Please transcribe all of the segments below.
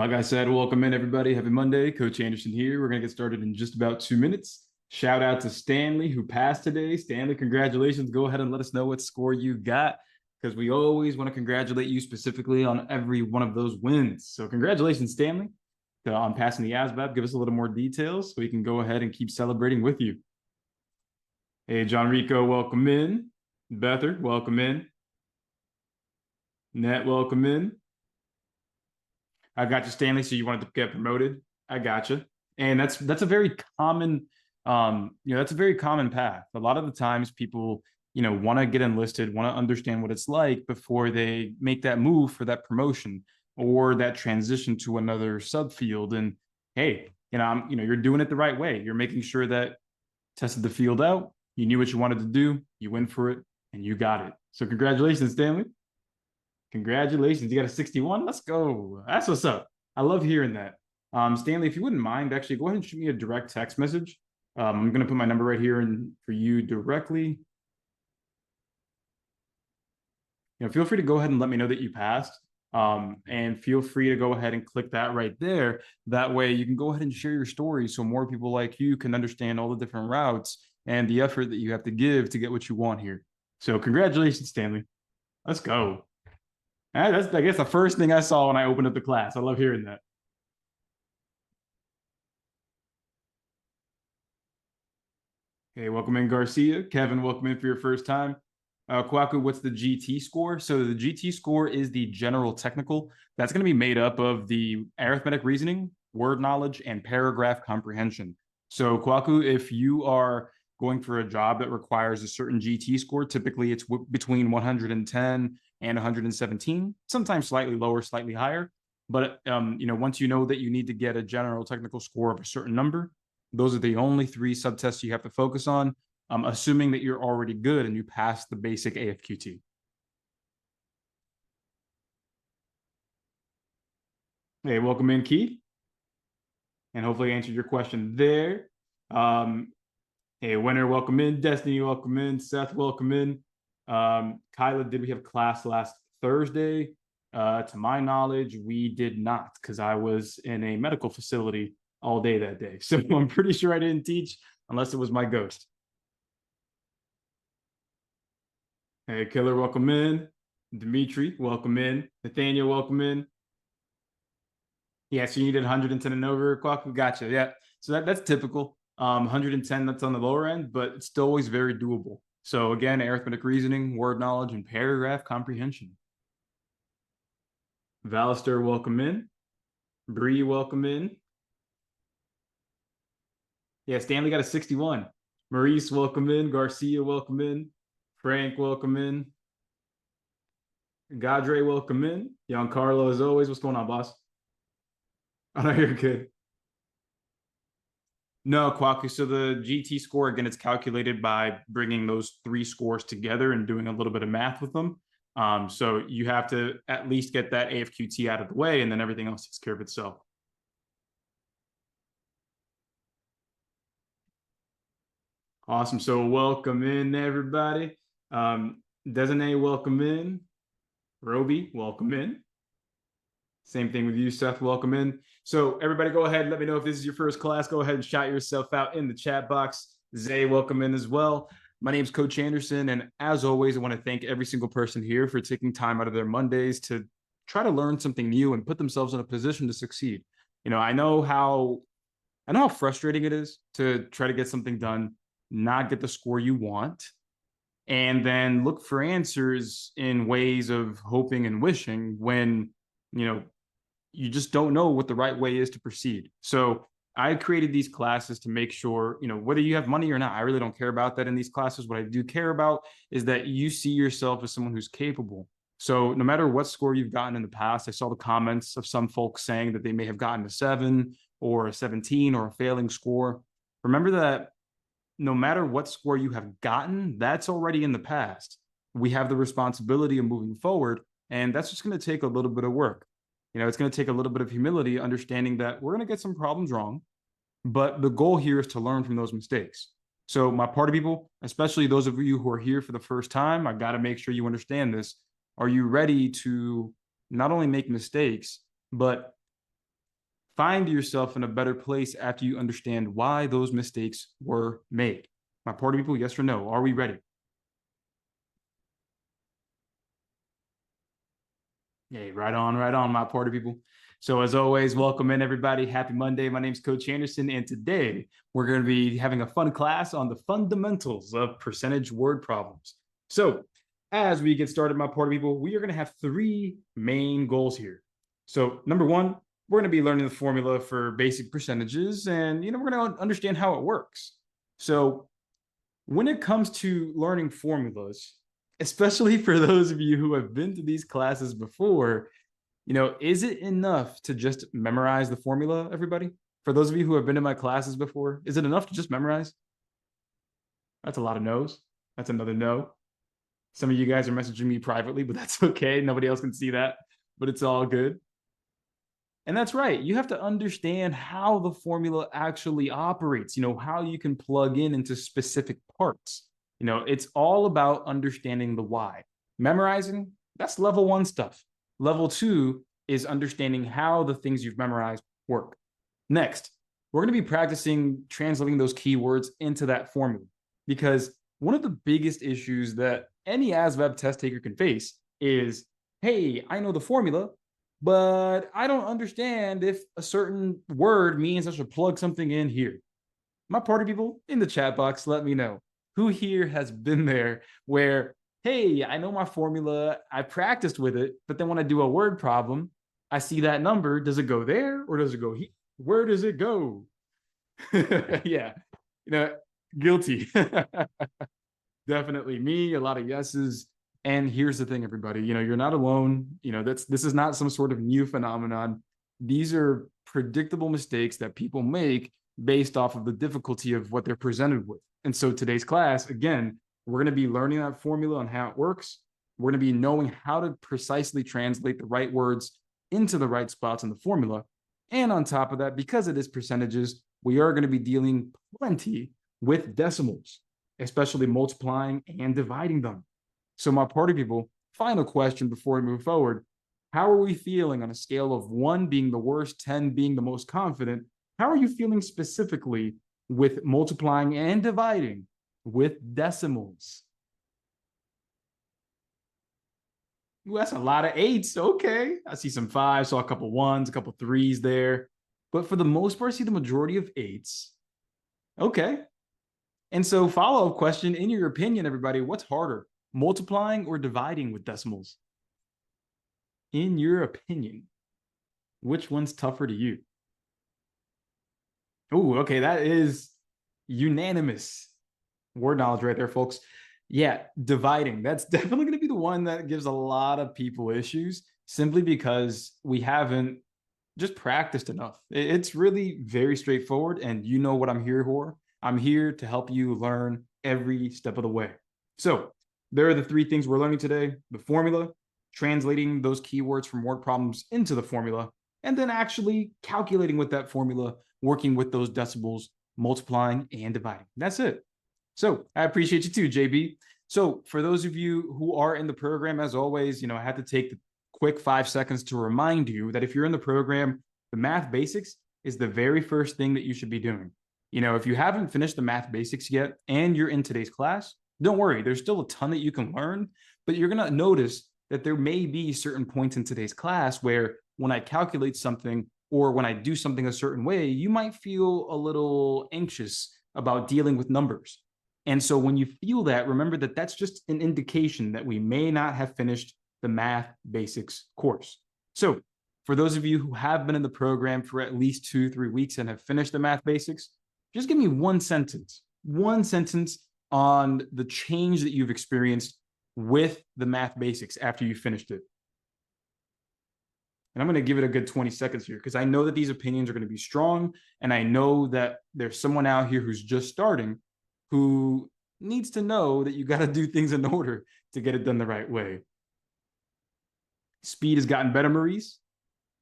Like I said, welcome in everybody. Happy Monday. Coach Anderson here. We're going to get started in just about 2 minutes. Shout out to Stanley who passed today. Stanley, congratulations. Go ahead and let us know what score you got because we always want to congratulate you specifically on every one of those wins. So congratulations, Stanley, on passing the ASVAB. Give us a little more details so we can go ahead and keep celebrating with you. Hey, John Rico, welcome in. Bether, welcome in. Net, welcome in. I got you, Stanley. So you wanted to get promoted. I got you. And that's a very common, that's a very common path. A lot of the times people, want to get enlisted, want to understand what it's like before they make that move for that promotion or that transition to another subfield. And hey, you're doing it the right way. You're making sure that tested the field out. You knew what you wanted to do. You went for it and you got it. So congratulations, Stanley. Congratulations. You got a 61. Let's go. That's what's up. I love hearing that. Stanley, if you wouldn't mind, actually go ahead and shoot me a direct text message. I'm going to put my number right here and for you directly. Feel free to go ahead and let me know that you passed. And feel free to go ahead and click that right there. That way you can go ahead and share your story so more people like you can understand all the different routes and the effort that you have to give to get what you want here. So congratulations, Stanley. Let's go. That's, I guess, the first thing I saw when I opened up the class. I love hearing that. Hey, welcome in, Garcia. Kevin, welcome in for your first time. Kwaku, what's the GT score? So the GT score is the general technical. That's going to be made up of the arithmetic reasoning, word knowledge, and paragraph comprehension. So Kwaku, if you are going for a job that requires a certain GT score, typically it's between 110 and 117, sometimes slightly lower, slightly higher. But, once you know that you need to get a general technical score of a certain number, those are the only 3 subtests you have to focus on, assuming that you're already good and you pass the basic AFQT. Hey, welcome in, Keith. And hopefully I answered your question there. Hey, Winner, welcome in. Destiny, welcome in. Seth, welcome in. Kyla, did we have class last Thursday? To my knowledge, we did not because I was in a medical facility all day that day. So I'm pretty sure I didn't teach unless it was my ghost. Hey, Killer, welcome in. Dimitri, welcome in. Nathaniel, welcome in. Yeah, so you needed 110 and over, Kwaku. Gotcha. Yeah, so that's typical. 110, that's on the lower end, but it's still always very doable. So again, arithmetic reasoning, word knowledge, and paragraph comprehension. Valister, welcome in. Bree, welcome in. Yeah, Stanley got a 61. Maurice, welcome in. Garcia, welcome in. Frank, welcome in. Gadre, welcome in. Giancarlo, as always. What's going on, boss? Oh, no, you're good. No, Kwaku. So the GT score, again, it's calculated by bringing those 3 scores together and doing a little bit of math with them. So you have to at least get that AFQT out of the way, and then everything else takes care of itself. Awesome. So welcome in, everybody. Designae, welcome in. Roby, welcome in. Same thing with you, Seth. Welcome in. So everybody go ahead and let me know if this is your first class. Go ahead and shout yourself out in the chat box. Zay, welcome in as well. My name is Coach Anderson. And as always, I want to thank every single person here for taking time out of their Mondays to try to learn something new and put themselves in a position to succeed. I know how frustrating it is to try to get something done, not get the score you want, and then look for answers in ways of hoping and wishing when, you just don't know what the right way is to proceed. So I created these classes to make sure, whether you have money or not, I really don't care about that in these classes. What I do care about is that you see yourself as someone who's capable. So no matter what score you've gotten in the past, I saw the comments of some folks saying that they may have gotten a 7 or a 17 or a failing score. Remember that no matter what score you have gotten, that's already in the past. We have the responsibility of moving forward, and that's just going to take a little bit of work. It's going to take a little bit of humility, understanding that we're going to get some problems wrong, but the goal here is to learn from those mistakes. So my party people, especially those of you who are here for the first time, I got to make sure you understand this. Are you ready to not only make mistakes, but find yourself in a better place after you understand why those mistakes were made. My party people, yes or no? Are we ready? Hey, right on, my party people. So as always, welcome in everybody. Happy Monday. My name is Coach Anderson, and today we're going to be having a fun class on the fundamentals of percentage word problems. So as we get started, my party people, we are going to have three main goals here. So number one, we're going to be learning the formula for basic percentages, and we're going to understand how it works. So when it comes to learning formulas, especially for those of you who have been to these classes before, is it enough to just memorize the formula, everybody? For those of you who have been in my classes before, is it enough to just memorize? That's a lot of no's. That's another no. Some of you guys are messaging me privately, but that's okay. Nobody else can see that, but it's all good. And that's right. You have to understand how the formula actually operates, how you can plug in into specific parts. It's all about understanding the why. Memorizing, that's level one stuff. Level two is understanding how the things you've memorized work. Next, we're going to be practicing translating those keywords into that formula, because one of the biggest issues that any ASVAB test taker can face is, hey, I know the formula, but I don't understand if a certain word means I should plug something in here. My party people in the chat box, let me know who here has been there where, hey, I know my formula, I practiced with it, but then when I do a word problem, I see that number. Does it go there or does it go here? Where does it go? Yeah, guilty. Definitely me, a lot of yeses. And here's the thing, everybody, you're not alone. This is not some sort of new phenomenon. These are predictable mistakes that people make based off of the difficulty of what they're presented with. And so today's class, again, we're going to be learning that formula on how it works. We're going to be knowing how to precisely translate the right words into the right spots in the formula. And on top of that, because it is percentages, we are going to be dealing plenty with decimals, especially multiplying and dividing them. So my party people, final question before we move forward. How are we feeling on a scale of 1 being the worst, 10 being the most confident? How are you feeling specifically with multiplying and dividing with decimals? Ooh, that's a lot of 8s. Okay. I see some 5s, saw a couple 1s, a couple 3s there. But for the most part, I see the majority of 8s. Okay. And so follow-up question, in your opinion, everybody, what's harder, multiplying or dividing with decimals? In your opinion, which one's tougher to you? Oh, okay, that is unanimous word knowledge right there, folks. Yeah, dividing. That's definitely going to be the one that gives a lot of people issues, simply because we haven't just practiced enough. It's really very straightforward, and you know what I'm here for. I'm here to help you learn every step of the way. So there are the three things we're learning today: the formula, translating those keywords from word problems into the formula, and then actually calculating with that formula, working with those decimals, multiplying and dividing. That's it. So I appreciate you too, JB. So for those of you who are in the program, as always, I had to take the quick 5 seconds to remind you that if you're in the program, the math basics is the very first thing that you should be doing. If you haven't finished the math basics yet and you're in today's class, don't worry, there's still a ton that you can learn, but you're going to notice that there may be certain points in today's class where when I calculate something or when I do something a certain way, you might feel a little anxious about dealing with numbers. And so when you feel that, remember that that's just an indication that we may not have finished the math basics course. So for those of you who have been in the program for at least 2-3 weeks and have finished the math basics, just give me one sentence on the change that you've experienced with the math basics after you finished it. And I'm going to give it a good 20 seconds here, because I know that these opinions are going to be strong, and I know that there's someone out here who's just starting who needs to know that you got to do things in order to get it done the right way. Speed has gotten better, Maurice.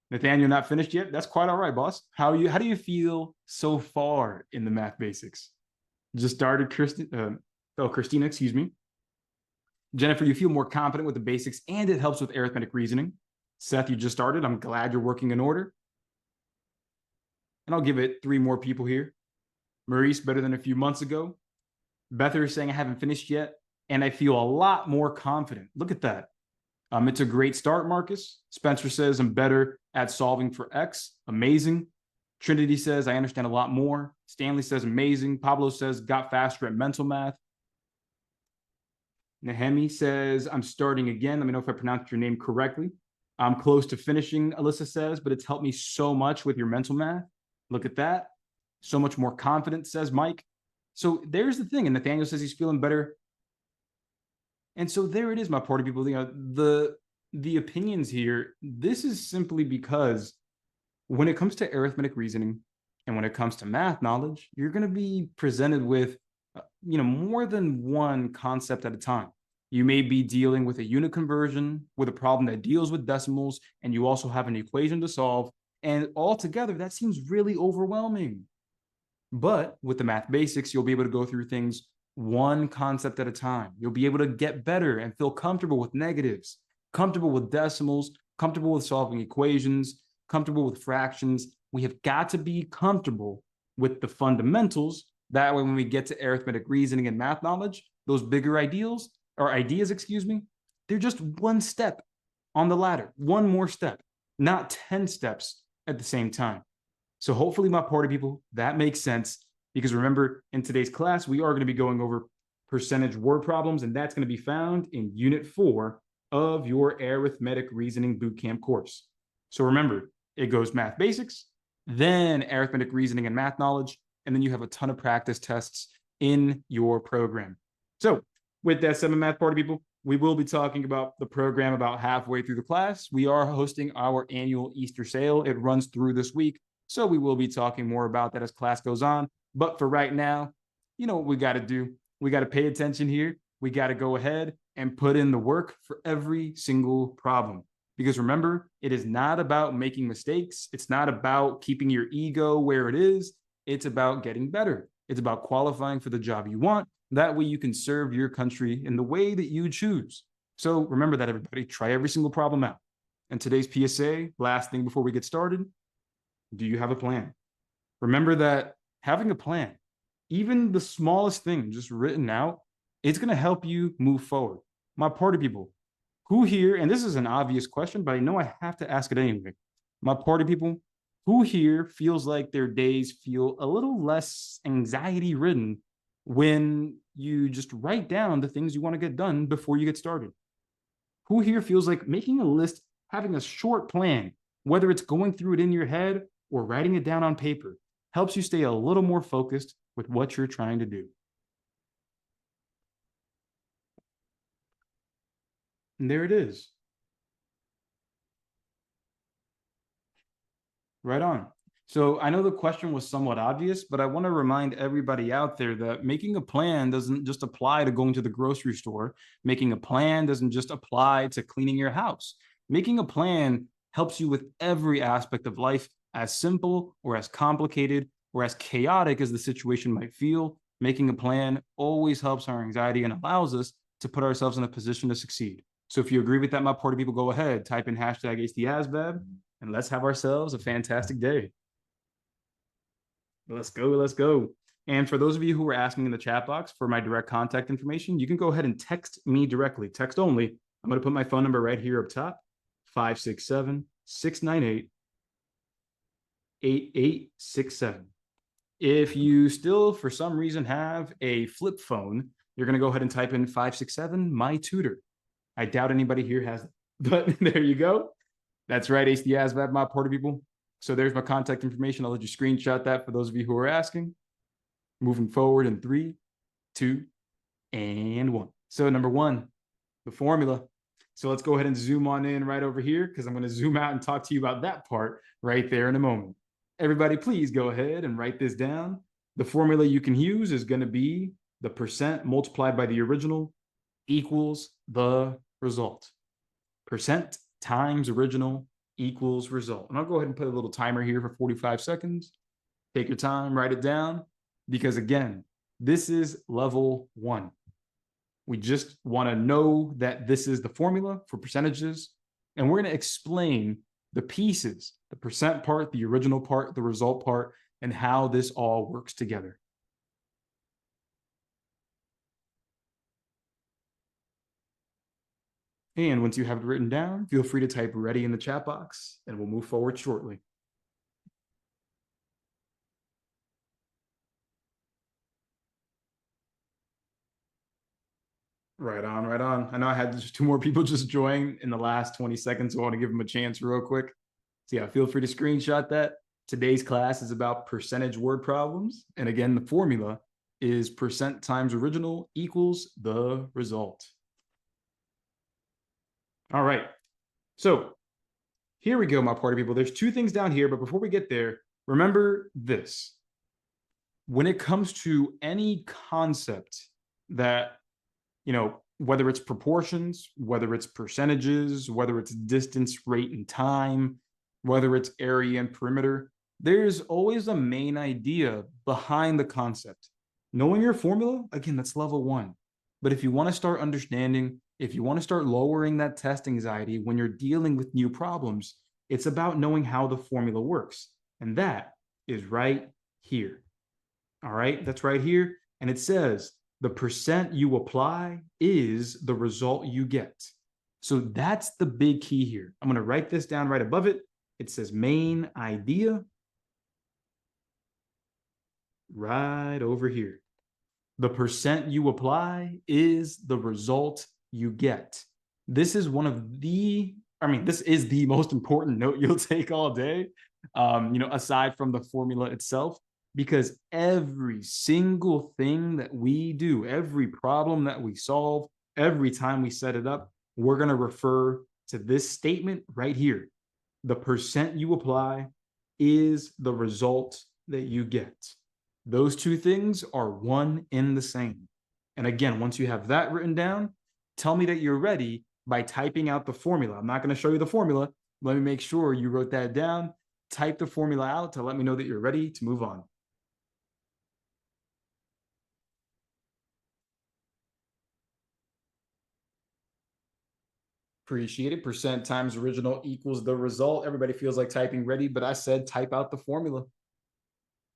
Nathaniel, not finished yet? That's quite all right, boss. How do you feel so far in the math basics? Just started, Christina, excuse me. Jennifer, you feel more confident with the basics and it helps with arithmetic reasoning. Seth, you just started. I'm glad you're working in order. And I'll give it 3 more people here. Maurice, better than a few months ago. Bether is saying I haven't finished yet, and I feel a lot more confident. Look at that. It's a great start, Marcus. Spencer says I'm better at solving for X. Amazing. Trinity says I understand a lot more. Stanley says amazing. Pablo says got faster at mental math. Nahemi says I'm starting again. Let me know if I pronounced your name correctly. I'm close to finishing, Alyssa says, but it's helped me so much with your mental math. Look at that. So much more confidence, says Mike. So there's the thing. And Nathaniel says he's feeling better. And so there it is, my party people. You know, the opinions here, this is simply because when it comes to arithmetic reasoning and when it comes to math knowledge, you're going to be presented with, more than one concept at a time. You may be dealing with a unit conversion, with a problem that deals with decimals, and you also have an equation to solve. And altogether, that seems really overwhelming. But with the math basics, you'll be able to go through things one concept at a time. You'll be able to get better and feel comfortable with negatives, comfortable with decimals, comfortable with solving equations, comfortable with fractions. We have got to be comfortable with the fundamentals. That way, when we get to arithmetic reasoning and math knowledge, those bigger ideas, they're just one step on the ladder, one more step, not 10 steps at the same time. So hopefully, my party people, that makes sense. Because remember, in today's class, we are going to be going over percentage word problems, and that's going to be found in Unit 4 of your Arithmetic Reasoning Bootcamp course. So remember, it goes math basics, then arithmetic reasoning and math knowledge, and then you have a ton of practice tests in your program. So with that said, math party people, we will be talking about the program about halfway through the class. We are hosting our annual Easter sale. It runs through this week, so we will be talking more about that as class goes on. But for right now, you know what we got to do? We got to pay attention here. We got to go ahead and put in the work for every single problem. Because remember, it is not about making mistakes. It's not about keeping your ego where it is. It's about getting better. It's about qualifying for the job you want. That way you can serve your country in the way that you choose. So remember that, everybody. Try every single problem out. And today's PSA, last thing before we get started, do you have a plan? Remember that having a plan, even the smallest thing just written out, it's going to help you move forward. My party people, who here, and this is an obvious question, but I know I have to ask it anyway. My party people, who here feels like their days feel a little less anxiety ridden when you just write down the things you want to get done before you get started? Who here feels like making a list, having a short plan, whether it's going through it in your head or writing it down on paper, helps you stay a little more focused with what you're trying to do? And there it is. Right on. So I know the question was somewhat obvious, but I want to remind everybody out there that making a plan doesn't just apply to going to the grocery store. Making a plan doesn't just apply to cleaning your house. Making a plan helps you with every aspect of life, as simple or as complicated or as chaotic as the situation might feel. Making a plan always helps our anxiety and allows us to put ourselves in a position to succeed. So if you agree with that, my party people, go ahead, type in hashtag ASVAB, and let's have ourselves a fantastic day. Let's go, let's go. And for those of you who were asking in the chat box for my direct contact information, you can go ahead and text me directly, text only. I'm going to put my phone number right here up top, 567-698-8867. If you still, for some reason, have a flip phone, you're going to go ahead and type in 567 my tutor. I doubt anybody here has it, but there you go. That's right, HD ASVAB, my party people. So there's my contact information. I'll let you screenshot that for those of you who are asking. Moving forward in 3, 2, and 1. So number 1, the formula. So let's go ahead and zoom on in right over here, because I'm going to zoom out and talk to you about that part right there in a moment. Everybody, please go ahead and write this down. The formula you can use is going to be the percent multiplied by the original equals the result. Percent times original equals result. And I'll go ahead and put a little timer here for 45 seconds. Take your time, write it down, because again, this is level 1. We just want to know that this is the formula for percentages, and we're going to explain the pieces, the percent part, the original part, the result part, and how this all works together. And once you have it written down, feel free to type ready in the chat box, and we'll move forward shortly. Right on, right on. I know I had just 2 more people just join in the last 20 seconds, so I want to give them a chance real quick. So yeah, feel free to screenshot that. Today's class is about percentage word problems. And again, the formula is percent times original equals the result. All right. So here we go, my party people. There's 2 things down here, but before we get there, remember this. When it comes to any concept that, whether it's proportions, whether it's percentages, whether it's distance, rate, and time, whether it's area and perimeter, there's always a main idea behind the concept. Knowing your formula, again, that's level 1. But if you want to start understanding, if you want to start lowering that test anxiety when you're dealing with new problems, it's about knowing how the formula works. And that is right here. All right, that's right here. And it says the percent you apply is the result you get. So that's the big key here. I'm going to write this down right above it. It says main idea right over here. The percent you apply is the result you get. This is this is the most important note you'll take all day, aside from the formula itself, because every single thing that we do, every problem that we solve, every time we set it up, we're going to refer to this statement right here. The percent you apply is the result that you get. Those 2 things are one in the same. And again, once you have that written down, tell me that you're ready by typing out the formula. I'm not going to show you the formula. Let me make sure you wrote that down. Type the formula out to let me know that you're ready to move on. Appreciate it. Percent times original equals the result. Everybody feels like typing ready, but I said type out the formula.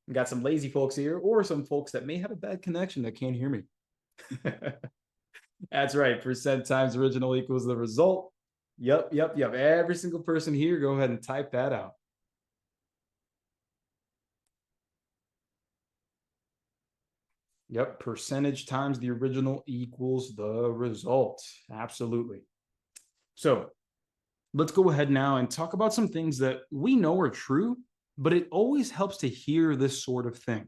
We got some lazy folks here, or some folks that may have a bad connection that can't hear me. That's right. Percent times original equals the result. Yep. Every single person here, go ahead and type that out. Yep. Percentage times the original equals the result. Absolutely. So let's go ahead now and talk about some things that we know are true, but it always helps to hear this sort of thing.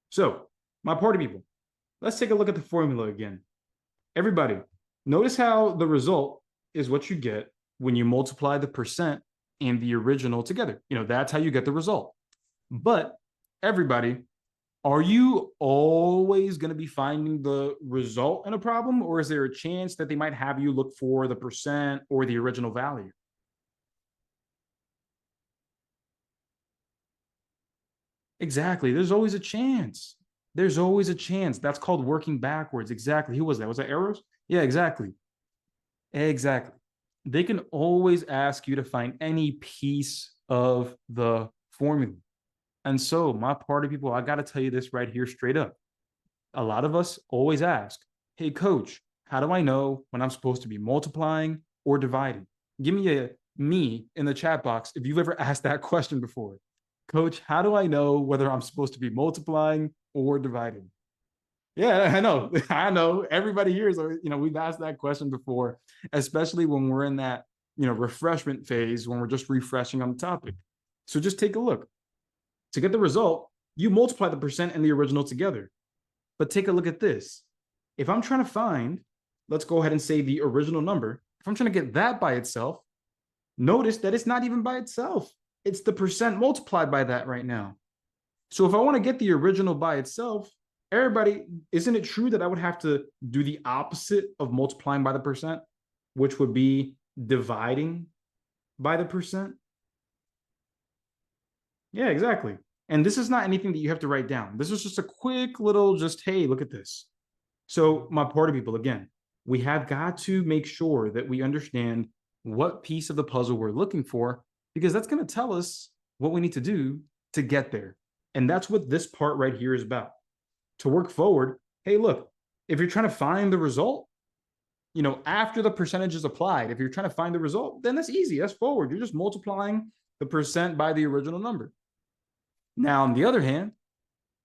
So, my party people, let's take a look at the formula again. Everybody, notice how the result is what you get when you multiply the percent and the original together. That's how you get the result. But everybody, are you always going to be finding the result in a problem, or is there a chance that they might have you look for the percent or the original value? Exactly. There's always a chance. There's always a chance. That's called working backwards. Exactly. Who was that? Was that arrows? Yeah, exactly. Exactly. They can always ask you to find any piece of the formula. And so, my party people, I got to tell you this right here straight up. A lot of us always ask, hey, coach, how do I know when I'm supposed to be multiplying or dividing? Give me a me in the chat box if you've ever asked that question before. Coach, how do I know whether I'm supposed to be multiplying or dividing? Yeah, I know. I know. Everybody here is, we've asked that question before, especially when we're in that, refreshment phase, when we're just refreshing on the topic. So just take a look. To get the result, you multiply the percent and the original together. But take a look at this. If I'm trying to find, let's go ahead and say the original number. If I'm trying to get that by itself, notice that it's not even by itself. It's the percent multiplied by that right now. So if I want to get the original by itself, everybody, isn't it true that I would have to do the opposite of multiplying by the percent, which would be dividing by the percent? Yeah, exactly. And this is not anything that you have to write down. This is just a quick little hey, look at this. So my party people, again, we have got to make sure that we understand what piece of the puzzle we're looking for because that's going to tell us what we need to do to get there. And that's what this part right here is about. To work forward, hey, look, if you're trying to find the result, after the percentage is applied, if you're trying to find the result, then that's easy. That's forward. You're just multiplying the percent by the original number. Now, on the other hand,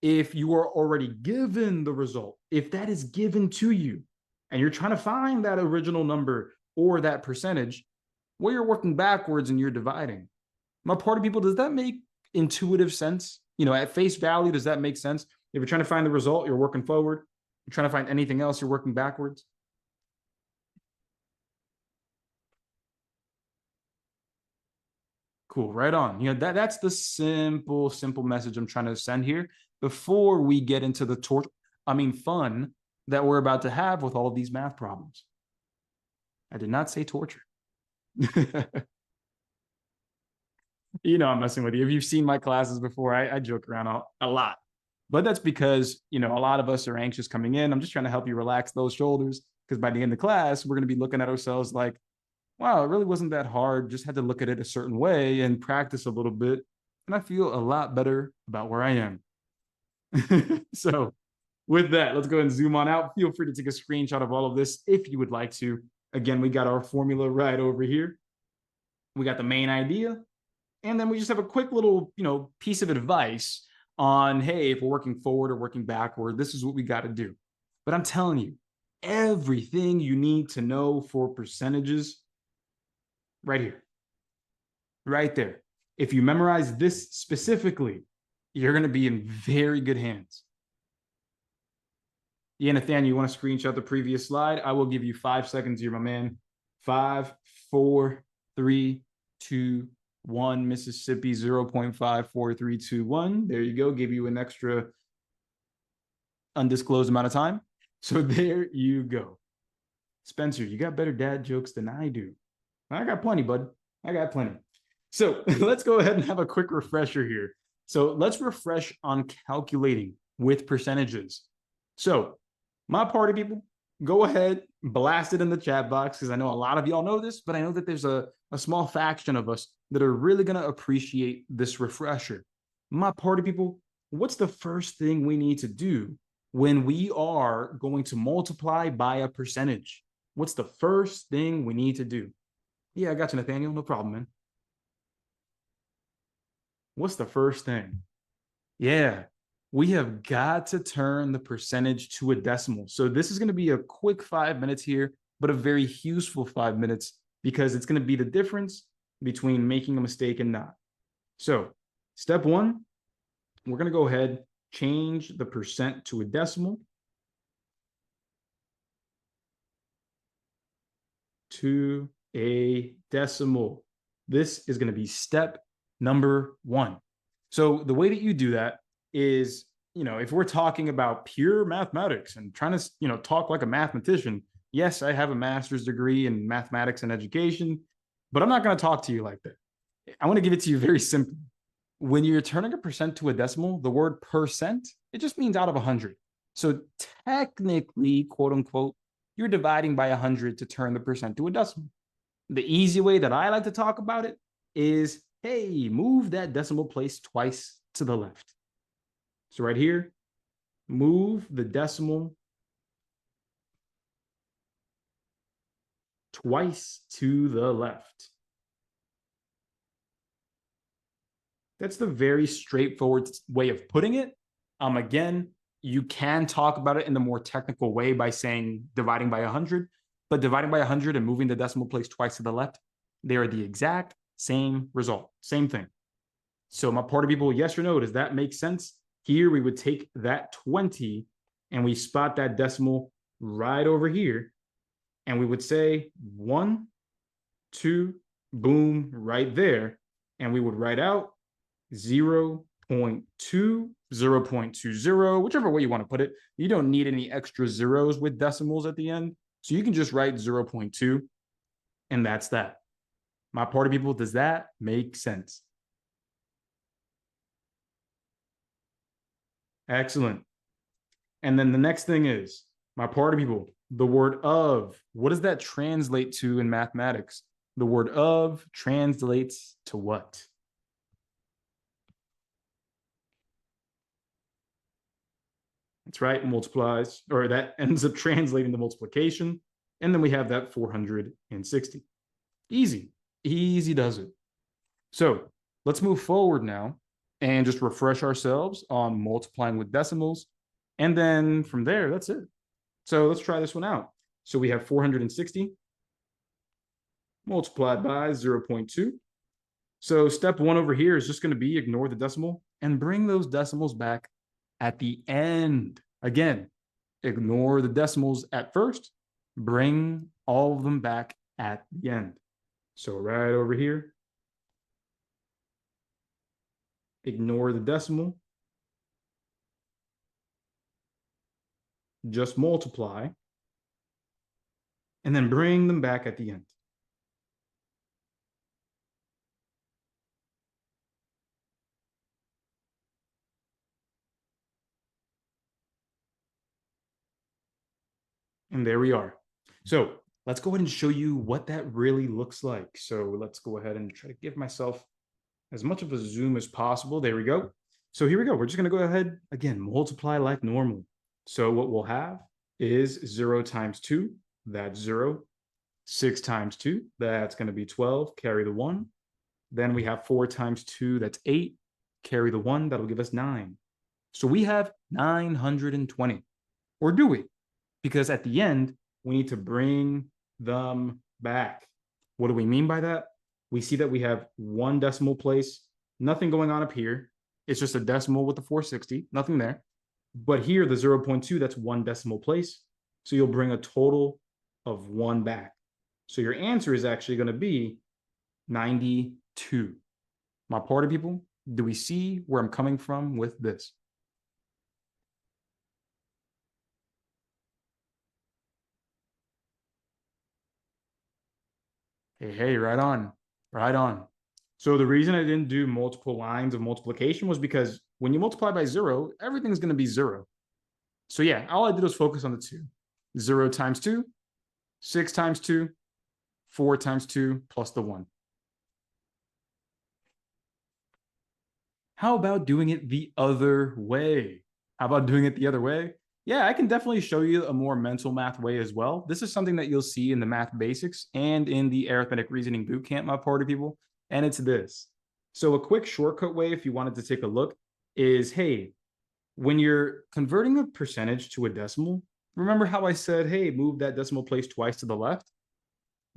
if you are already given the result, if that is given to you, and you're trying to find that original number or that percentage, well, you're working backwards and you're dividing. My party people, does that make intuitive sense? At face value, does that make sense? If you're trying to find the result, you're working forward. You're trying to find anything else, you're working backwards. Cool, right on. That's the simple message I'm trying to send here before we get into the fun that we're about to have with all of these math problems. I did not say torture. I'm messing with you. If you've seen my classes before, I joke around a lot. But that's because, a lot of us are anxious coming in. I'm just trying to help you relax those shoulders, because by the end of the class, we're going to be looking at ourselves like, wow, it really wasn't that hard. Just had to look at it a certain way and practice a little bit. And I feel a lot better about where I am. So with that, let's go ahead and zoom on out. Feel free to take a screenshot of all of this if you would like to. Again, we got our formula right over here. We got the main idea. And then we just have a quick little, piece of advice on, hey, if we're working forward or working backward, this is what we got to do. But I'm telling you, everything you need to know for percentages, right here, right there. If you memorize this specifically, you're going to be in very good hands. Yeah, Nathaniel, you want to screenshot the previous slide? I will give you 5 seconds here, my man. 5, 4, 3, 2, 1. Mississippi 0.54321. There you go. Give you an extra undisclosed amount of time. So there you go. Spencer, you got better dad jokes than I do. I got plenty, bud. I got plenty. So let's go ahead and have a quick refresher here. So let's refresh on calculating with percentages. So my party people, go ahead, blast it in the chat box, because I know a lot of y'all know this, but I know that there's a small faction of us that are really going to appreciate this refresher. My party people, what's the first thing we need to do when we are going to multiply by a percentage? What's the first thing we need to do? Yeah, I got you, Nathaniel. No problem, man. What's the first thing? Yeah, we have got to turn the percentage to a decimal. So this is going to be a quick 5 minutes here, but a very useful 5 minutes, because it's going to be the difference between making a mistake and not. So step one, we're going to go ahead, change the percent to a decimal. To a decimal. This is going to be step number one. So the way that you do that is, if we're talking about pure mathematics and trying to, talk like a mathematician, yes, I have a master's degree in mathematics and education, but I'm not going to talk to you like that. I want to give it to you very simple. When you're turning a percent to a decimal, the word percent, it just means out of 100. So technically, quote unquote, you're dividing by 100 to turn the percent to a decimal. The easy way that I like to talk about it is, hey, move that decimal place twice to the left. So right here, move the decimal twice to the left. That's the very straightforward way of putting it. Again, you can talk about it in the more technical way by saying dividing by 100, but dividing by 100 and moving the decimal place twice to the left, they are the exact same result, same thing. So my party people, yes or no, does that make sense? Here we would take that 20 and we spot that decimal right over here. And we would say 1, 2, boom, right there. And we would write out 0.2, 0.20, whichever way you want to put it. You don't need any extra zeros with decimals at the end. So you can just write 0.2, and that's that. My party people, does that make sense? Excellent. And then the next thing is, my party people, the word of, what does that translate to in mathematics? The word of translates to what? That's right, multiplies, or that ends up translating to multiplication. And then we have that 460. Easy, easy does it. So let's move forward now and just refresh ourselves on multiplying with decimals. And then from there, that's it. So let's try this one out. So we have 460 multiplied by 0.2. So step one over here is just going to be ignore the decimal and bring those decimals back at the end. Again, ignore the decimals at first, bring all of them back at the end. So right over here, ignore the decimal, just multiply, and then bring them back at the end. And there we are. So let's go ahead and show you what that really looks like. So let's go ahead and try to give myself as much of a zoom as possible. There we go. So here we go. We're just going to go ahead, again, multiply like normal. So what we'll have is 0 times 2, that's 0. 6 times 2, that's going to be 12, carry the 1. Then we have 4 times 2, that's 8, carry the 1, that'll give us 9. So we have 920. Or do we? Because at the end, we need to bring them back. What do we mean by that? We see that we have one decimal place, nothing going on up here. It's just a decimal with the 460, nothing there. But here, the 0.2, that's one decimal place. So you'll bring a total of 1 back. So your answer is actually going to be 92. My party people, do we see where I'm coming from with this? Hey, right on, right on. So the reason I didn't do multiple lines of multiplication was because when you multiply by 0, everything's going to be 0. So yeah, all I did was focus on the 2. 0 times 2, 6 times 2, 4 times 2, plus the 1. How about doing it the other way? How about doing it the other way? Yeah, I can definitely show you a more mental math way as well. This is something that you'll see in the math basics and in the arithmetic reasoning bootcamp, my party people. And it's this. So a quick shortcut way, if you wanted to take a look, is, hey, when you're converting a percentage to a decimal, remember how I said, hey, move that decimal place twice to the left?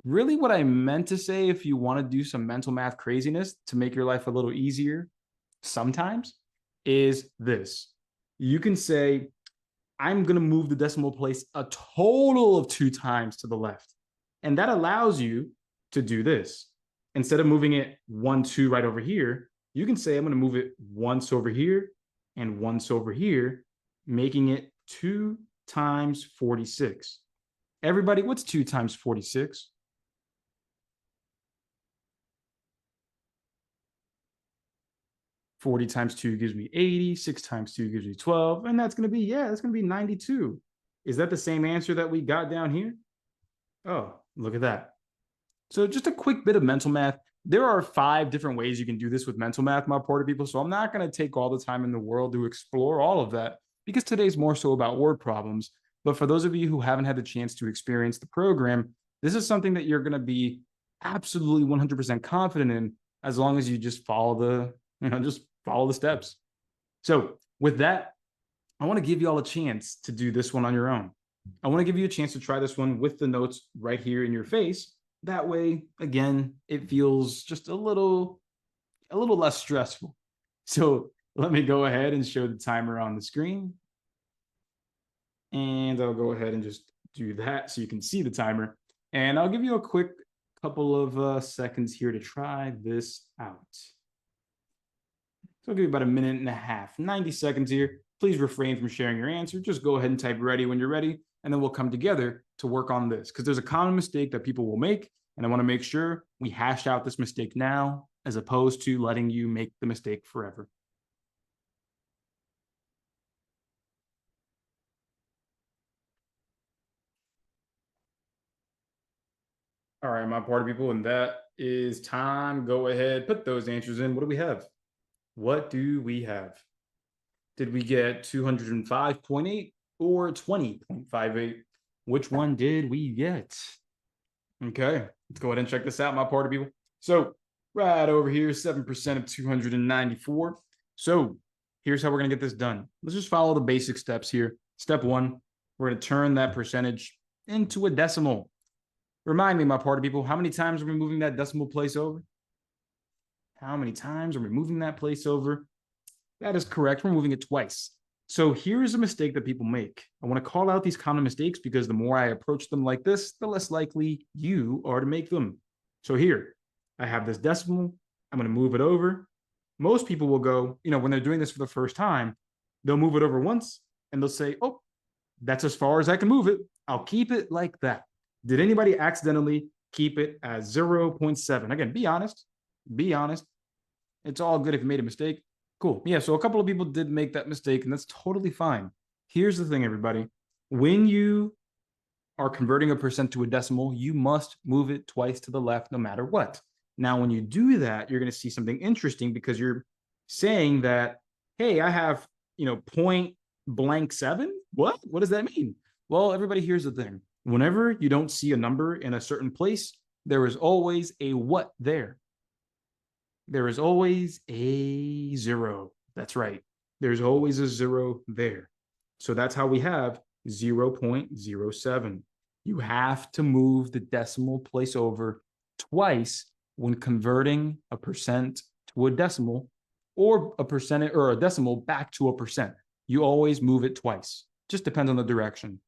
Really what I meant to say, if you want to do some mental math craziness to make your life a little easier sometimes, is this. You can say, I'm going to move the decimal place a total of 2 times to the left. And that allows you to do this. Instead of moving it 1, 2 right over here, you can say, I'm going to move it once over here and once over here, making it 2 times 46. Everybody, what's 2 times 46? 40 times 2 gives me 80, 6 times 2 gives me 12, and that's going to be, yeah, that's going to be 92. Is that the same answer that we got down here? Oh, look at that. So just a quick bit of mental math. There are 5 different ways you can do this with mental math, my party people, so I'm not going to take all the time in the world to explore all of that because today's more so about word problems. But for those of you who haven't had the chance to experience the program, this is something that you're going to be absolutely 100% confident in as long as you just follow the steps. So with that, I want to give you all a chance to do this one on your own. I want to give you a chance to try this one with the notes right here in your face. That way, again, it feels just a little less stressful. So let me go ahead and show the timer on the screen. And I'll go ahead and just do that so you can see the timer. And I'll give you a quick couple of seconds here to try this out. So I'll give you about a minute and a half, 90 seconds here. Please refrain from sharing your answer. Just go ahead and type ready when you're ready, and then we'll come together to work on this because there's a common mistake that people will make, and I want to make sure we hash out this mistake now as opposed to letting you make the mistake forever. All right, my party people, and that is time. Go ahead, put those answers in. What do we have? What do we have? Did we get 205.8 or 20.58? Which one did we get? Okay, let's go ahead and check this out, my party people. So right over here, 7% of 294. So here's how we're going to get this done. Let's just follow the basic steps here. Step one, we're going to turn that percentage into a decimal. Remind me, my party people, how many times are we moving that decimal place over? How many times are we moving that place over? That is correct. We're moving it twice. So here's a mistake that people make. I want to call out these common mistakes because the more I approach them like this, the less likely you are to make them. So here, I have this decimal. I'm going to move it over. Most people will go, when they're doing this for the first time, they'll move it over once and they'll say, oh, that's as far as I can move it. I'll keep it like that. Did anybody accidentally keep it as 0.7? Again, be honest. Be honest. It's all good if you made a mistake. Cool. Yeah, so a couple of people did make that mistake, and that's totally fine. Here's the thing, everybody. When you are converting a percent to a decimal, you must move it twice to the left no matter what. Now, when you do that, you're going to see something interesting because you're saying that, hey, I have, point blank 7. What? What does that mean? Well, everybody, here's the thing. Whenever you don't see a number in a certain place, there is always a what there. There is always a 0. That's right. There's always a 0 there. So that's how we have 0.07. You have to move the decimal place over twice when converting a percent to a decimal, or a percentage or a decimal back to a percent. You always move it twice. Just depends on the direction.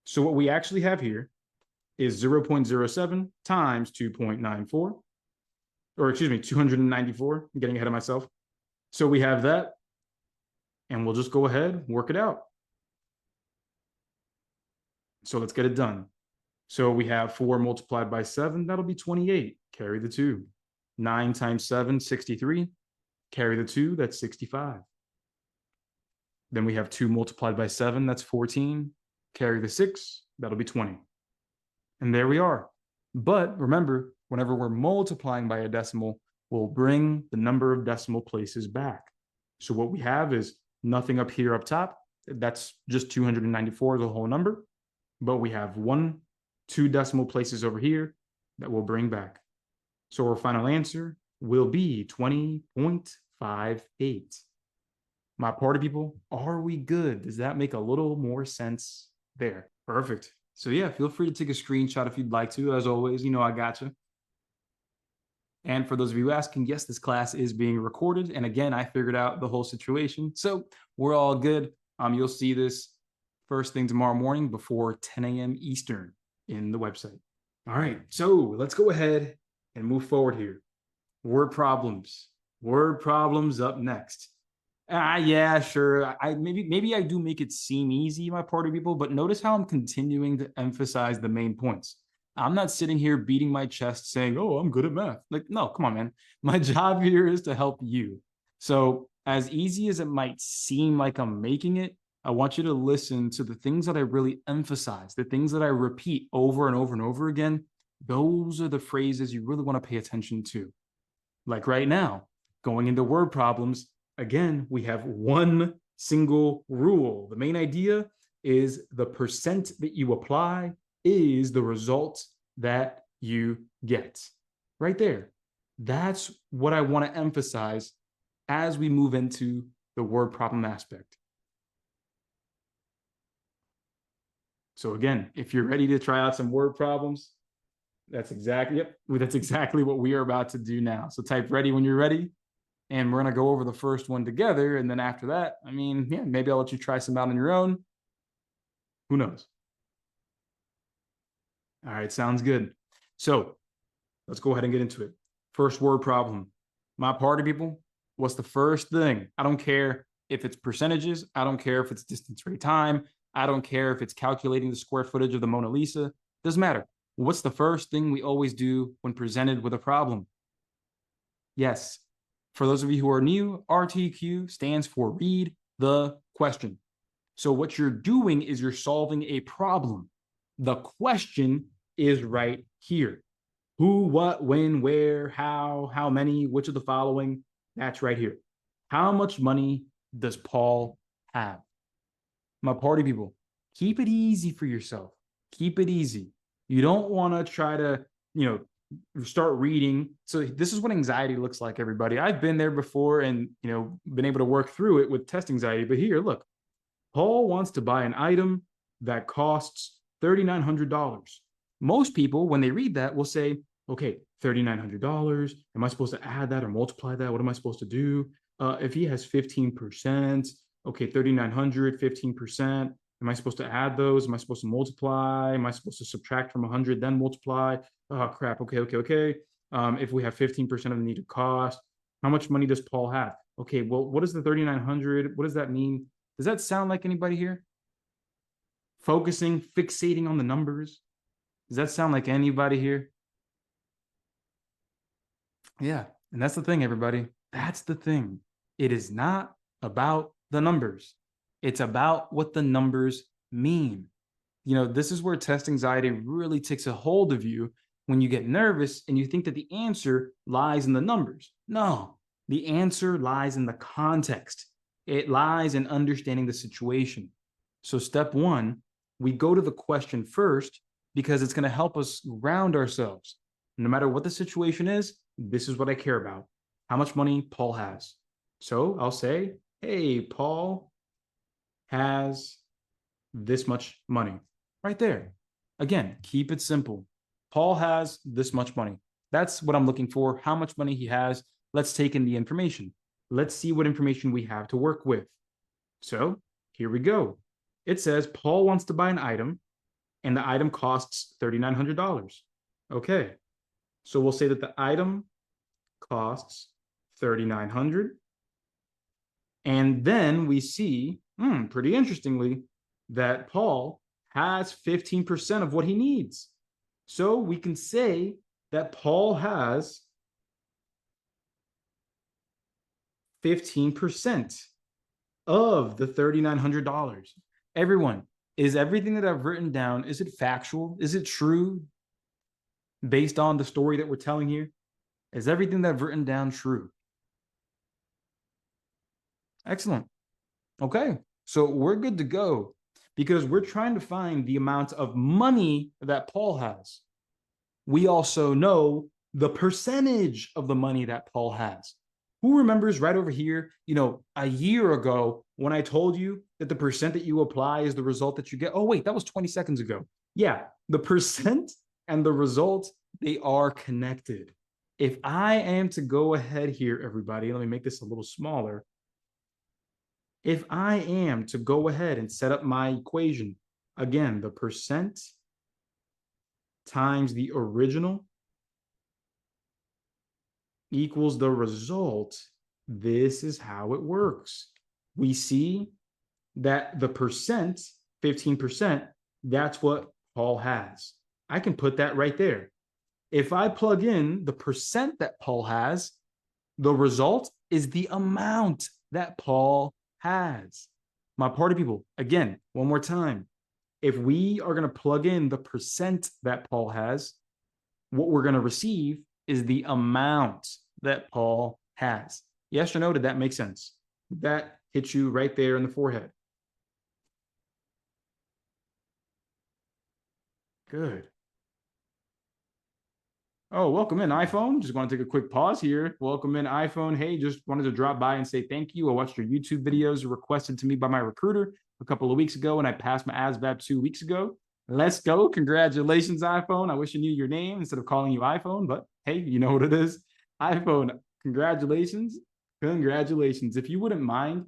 So what we actually have here is 0.07 times 2.94. Or excuse me, 294. I'm getting ahead of myself. So we have that, and we'll just go ahead, work it out. So let's get it done. So we have 4 multiplied by 7, that'll be 28. Carry the 2. 9 times 7, 63. Carry the 2, that's 65. Then we have 2 multiplied by 7, that's 14. Carry the 6, that'll be 20. And there we are. But remember, whenever we're multiplying by a decimal, we'll bring the number of decimal places back. So what we have is nothing up here up top. That's just 294, the whole number. But we have 2 decimal places over here that we'll bring back. So our final answer will be 20.58. My party people, are we good? Does that make a little more sense there? Perfect. So yeah, feel free to take a screenshot if you'd like to. As always, I got you. And for those of you asking, yes, this class is being recorded. And again, I figured out the whole situation. So we're all good. You'll see this first thing tomorrow morning before 10 a.m. Eastern in the website. All right, so let's go ahead and move forward here. Word problems. Word problems up next. Yeah, sure. Maybe I do make it seem easy, my party people, but notice how I'm continuing to emphasize the main points. I'm not sitting here beating my chest saying, oh, I'm good at math. Like, no, come on, man. My job here is to help you. So as easy as it might seem like I'm making it, I want you to listen to the things that I really emphasize, the things that I repeat over and over and over again. Those are the phrases you really want to pay attention to. Like right now, going into word problems, again, we have one single rule. The main idea is the percent that you apply is the result that you get. Right there. That's what I want to emphasize as we move into the word problem aspect. So again, if you're ready to try out some word problems, that's exactly what we are about to do now. So type ready when you're ready. And we're going to go over the first one together. And then after that, maybe I'll let you try some out on your own. Who knows? All right, sounds good. So let's go ahead and get into it. First word problem. My party people, what's the first thing? I don't care if it's percentages. I don't care if it's distance, rate, time. I don't care if it's calculating the square footage of the Mona Lisa. Doesn't matter. What's the first thing we always do when presented with a problem? Yes. For those of you who are new, RTQ stands for read the question. So what you're doing is you're solving a problem. The question is right here. Who, what, when, where, how many, which of the following? That's right here. How much money does Paul have? My party people, keep it easy for yourself. Keep it easy. You don't want to try to, start reading. So this is what anxiety looks like, everybody. I've been there before and, been able to work through it with test anxiety. But here, look, Paul wants to buy an item that costs $3,900. Most people, when they read that, will say, okay, $3,900. Am I supposed to add that or multiply that? What am I supposed to do? If he has 15%, okay, 3,900, 15%. Am I supposed to add those? Am I supposed to multiply? Am I supposed to subtract from 100, then multiply? Oh, crap. Okay. If we have 15% of the needed cost, how much money does Paul have? Okay, well, what is the 3,900? What does that mean? Does that sound like anybody here? Focusing, fixating on the numbers. Does that sound like anybody here? Yeah, and that's the thing, everybody. That's the thing. It is not about the numbers. It's about what the numbers mean. This is where test anxiety really takes a hold of you when you get nervous and you think that the answer lies in the numbers. No, the answer lies in the context. It lies in understanding the situation. So step one, we go to the question first because it's going to help us ground ourselves. No matter what the situation is, this is what I care about. How much money Paul has. So I'll say, hey, Paul has this much money right there. Again, keep it simple. Paul has this much money. That's what I'm looking for. How much money he has. Let's take in the information. Let's see what information we have to work with. So here we go. It says Paul wants to buy an item and the item costs $3,900. Okay. So we'll say that the item costs $3,900. And then we see, pretty interestingly, that Paul has 15% of what he needs. So we can say that Paul has 15% of the $3,900. Everyone, is everything that I've written down, is it factual? Is it true based on the story that we're telling here? Is everything that I've written down true? Excellent. Okay, so we're good to go because we're trying to find the amount of money that Paul has. We also know the percentage of the money that Paul has. Who remembers right over here, a year ago when I told you that the percent that you apply is the result that you get? Oh, wait, that was 20 seconds ago. Yeah, the percent and the result, they are connected. If I am to go ahead here, everybody, let me make this a little smaller. If I am to go ahead and set up my equation, again, the percent times the original equals the result, this is how it works. We see that the percent, 15%, that's what Paul has. I can put that right there. If I plug in the percent that Paul has, the result is the amount that Paul has. My party people, again, one more time. If we are going to plug in the percent that Paul has, what we're going to receive is the amount that Paul has. Yes or no? Did that make sense? That hits you right there in the forehead. Good. Oh, welcome in, iPhone. Just want to take a quick pause here. Welcome in, iPhone. Hey, just wanted to drop by and say thank you. I watched your YouTube videos requested to me by my recruiter a couple of weeks ago, and I passed my ASVAB 2 weeks ago. Let's go. Congratulations, iPhone. I wish I knew your name instead of calling you iPhone, but hey, you know what it is. iPhone, congratulations. Congratulations. If you wouldn't mind,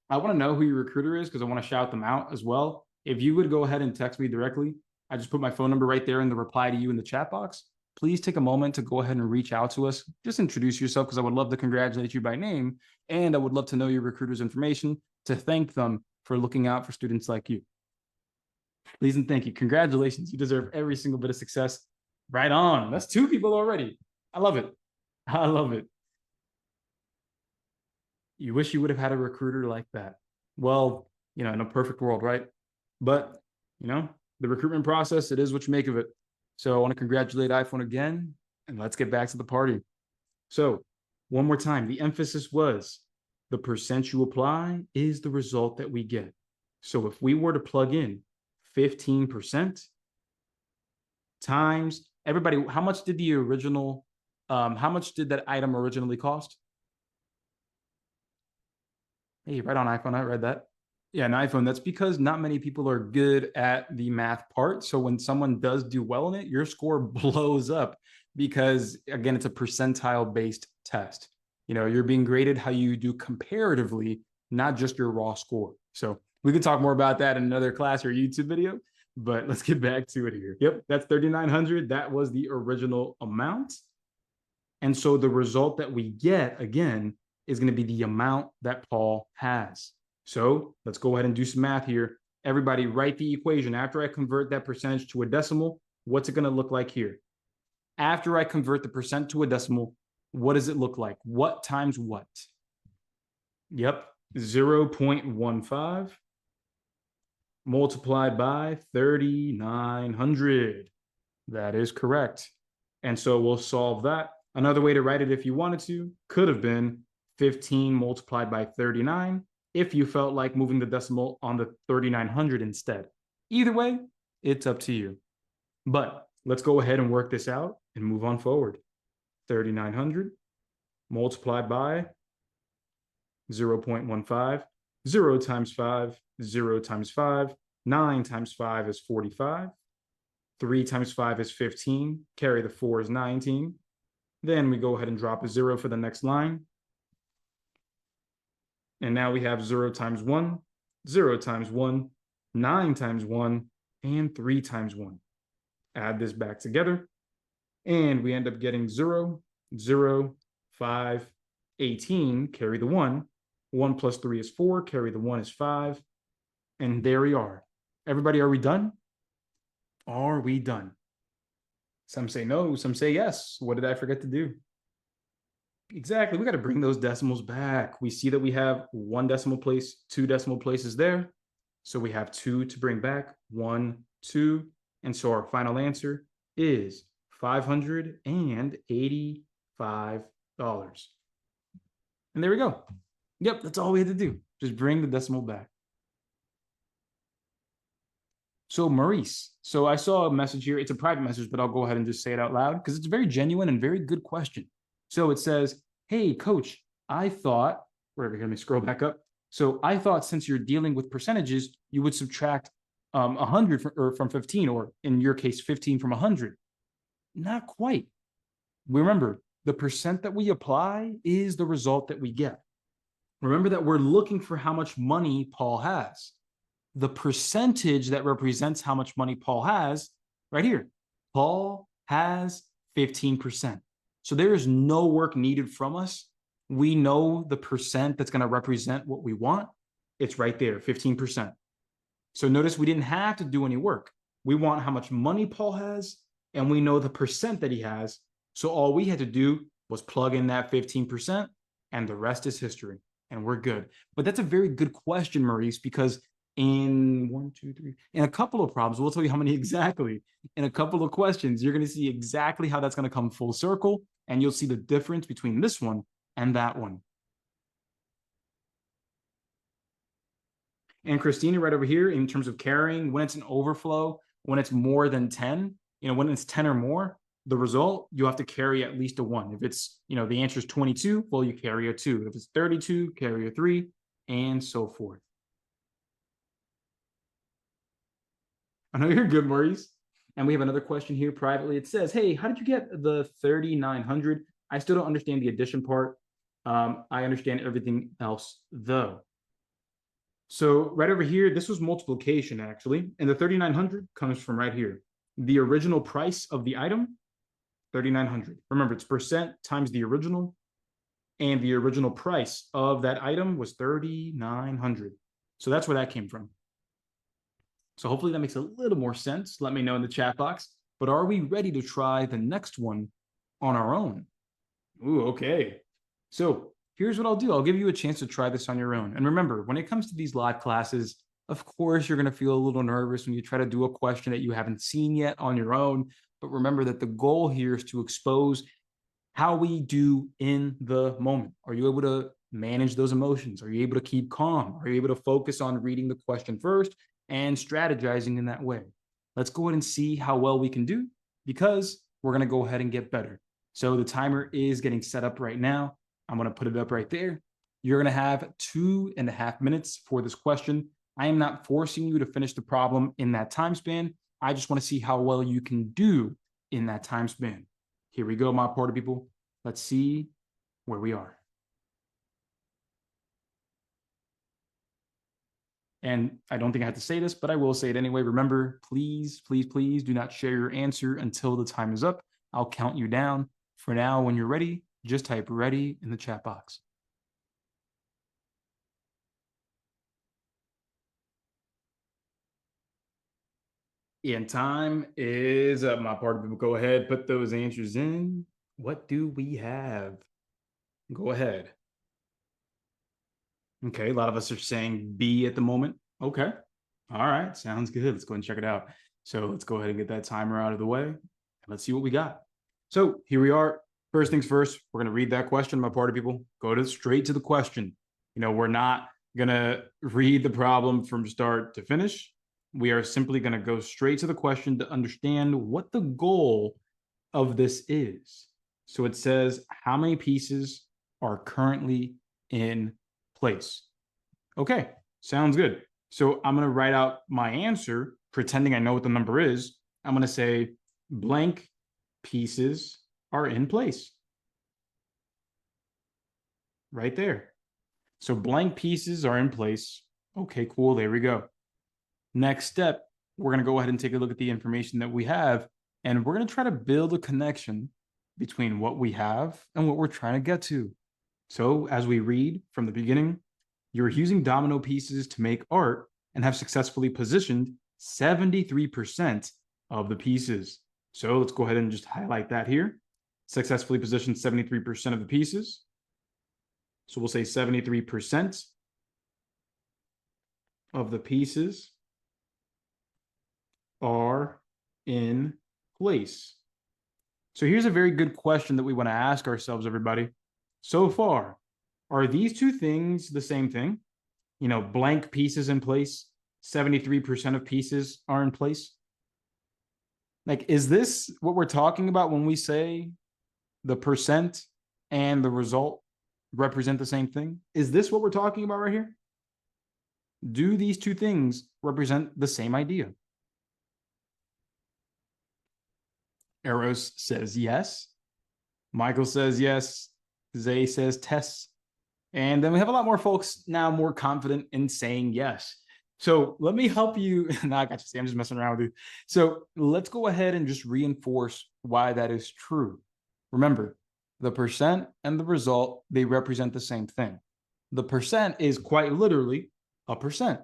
I want to know who your recruiter is because I want to shout them out as well. If you would go ahead and text me directly, I just put my phone number right there in the reply to you in the chat box. Please take a moment to go ahead and reach out to us. Just introduce yourself because I would love to congratulate you by name. And I would love to know your recruiter's information to thank them for looking out for students like you. Please and thank you. Congratulations. You deserve every single bit of success. Right on. That's 2 people already. I love it. I love it. You wish you would have had a recruiter like that. Well, in a perfect world, right? But, the recruitment process, it is what you make of it. So I want to congratulate iPhone again, and let's get back to the party. So one more time, the emphasis was the percent you apply is the result that we get. So if we were to plug in 15% times, everybody, how much did the original, how much did that item originally cost? Hey, right on iPhone, I read that. Yeah, an iPhone. That's because not many people are good at the math part. So when someone does do well in it, your score blows up because, again, it's a percentile-based test. You know, you're being graded how you do comparatively, not just your raw score. So we could talk more about that in another class or YouTube video, but let's get back to it here. Yep, that's 3,900. That was the original amount. And so the result that we get, again, is going to be the amount that Paul has. So let's go ahead and do some math here. Everybody write the equation. After I convert that percentage to a decimal, what's it going to look like here? After I convert the percent to a decimal, what does it look like? What times what? Yep, 0.15 multiplied by 3,900. That is correct. And so we'll solve that. Another way to write it if you wanted to could have been 15 multiplied by 39 if you felt like moving the decimal on the 3,900 instead. Either way, it's up to you. But let's go ahead and work this out and move on forward. 3,900 multiplied by 0.15, 0 times 5, 0 times 5, 9 times 5 is 45, 3 times 5 is 15, carry the 4 is 19. Then we go ahead and drop a 0 for the next line. And now we have 0 times 1, 0 times 1, 9 times 1, and 3 times 1. Add this back together, and we end up getting 0, 0, 5, 18, carry the 1. 1 plus 3 is 4, carry the 1 is 5. And there we are. Everybody, are we done? Are we done? Some say no, some say yes. What did I forget to do? Exactly, we got to bring those decimals back. We see that we have 1 decimal place, 2 decimal places there. So we have 2 to bring back, 1, 2. And so our final answer is $585. And there we go. Yep, that's all we had to do. Just bring the decimal back. So Maurice, so I saw a message here. It's a private message, but I'll go ahead and just say it out loud because it's a very genuine and very good question. So it says, hey, coach, I thought, wherever, let me scroll back up. So I thought since you're dealing with percentages, you would subtract 100 from 15, or in your case, 15 from 100. Not quite. Remember, the percent that we apply is the result that we get. Remember that we're looking for how much money Paul has. The percentage that represents how much money Paul has, right here. Paul has 15%. So there is no work needed from us. We know the percent that's going to represent what we want. It's right there, 15%. So notice we didn't have to do any work. We want how much money Paul has, and we know the percent that he has. So all we had to do was plug in that 15%, and the rest is history, and we're good. But that's a very good question, Maurice, because in a couple of problems, we'll tell you how many exactly. In a couple of questions, you're going to see exactly how that's going to come full circle, and you'll see the difference between this one and that one. And Christina, right over here, in terms of carrying, when it's an overflow, when it's more than 10, when it's 10 or more, the result, you have to carry at least a 1. If it's, the answer is 22, well, you carry a 2. If it's 32, carry a 3, and so forth. I know you're good, Maurice. And we have another question here privately. It says, hey, how did you get the 3,900? I still don't understand the addition part. I understand everything else, though. So right over here, this was multiplication, actually. And the 3,900 comes from right here. The original price of the item, 3,900. Remember, it's percent times the original. And the original price of that item was 3,900. So that's where that came from. So hopefully that makes a little more sense. Let me know in the chat box. But are we ready to try the next one on our own? Ooh, okay. So here's what I'll do. I'll give you a chance to try this on your own. And remember, when it comes to these live classes, of course, you're going to feel a little nervous when you try to do a question that you haven't seen yet on your own. But remember that the goal here is to expose how we do in the moment. Are you able to manage those emotions? Are you able to keep calm? Are you able to focus on reading the question first and strategizing in that way? Let's go ahead and see how well we can do, because we're going to go ahead and get better. So the timer is getting set up right now. I'm going to put it up right there. You're going to have 2.5 minutes for this question. I am not forcing you to finish the problem in that time span. I just want to see how well you can do in that time span. Here we go, my party people. Let's see where we are. And I don't think I have to say this, but I will say it anyway. Remember, please, please, please do not share your answer until the time is up. I'll count you down. For now, when you're ready, just type ready in the chat box. And time is up, my party people. Go ahead, put those answers in. What do we have? Go ahead. Okay, a lot of us are saying B at the moment. Okay. All right, sounds good. Let's go ahead and check it out. So let's go ahead and get that timer out of the way. And let's see what we got. So here we are. First things first, we're going to read that question, my party people. Go straight to the question. We're not going to read the problem from start to finish. We are simply going to go straight to the question to understand what the goal of this is. So it says, how many pieces are currently in place? Okay, sounds good. So I'm going to write out my answer, pretending I know what the number is. I'm going to say blank pieces are in place. Right there. So blank pieces are in place. Okay, cool. There we go. Next step, we're going to go ahead and take a look at the information that we have, and we're going to try to build a connection between what we have and what we're trying to get to. So as we read from the beginning, you're using domino pieces to make art and have successfully positioned 73% of the pieces. So let's go ahead and just highlight that here. Successfully positioned 73% of the pieces. So we'll say 73% of the pieces are in place. So here's a very good question that we want to ask ourselves, everybody. So far, are these two things the same thing? Blank pieces in place, 73% of pieces are in place. Like, is this what we're talking about when we say the percent and the result represent the same thing? Is this what we're talking about right here? Do these two things represent the same idea? Eros says yes. Michael says yes. Zay says Tess. And then we have a lot more folks now more confident in saying yes. So let me help you. No, I got you. See, I'm just messing around with you. So let's go ahead and just reinforce why that is true. Remember, the percent and the result, they represent the same thing. The percent is quite literally a percent.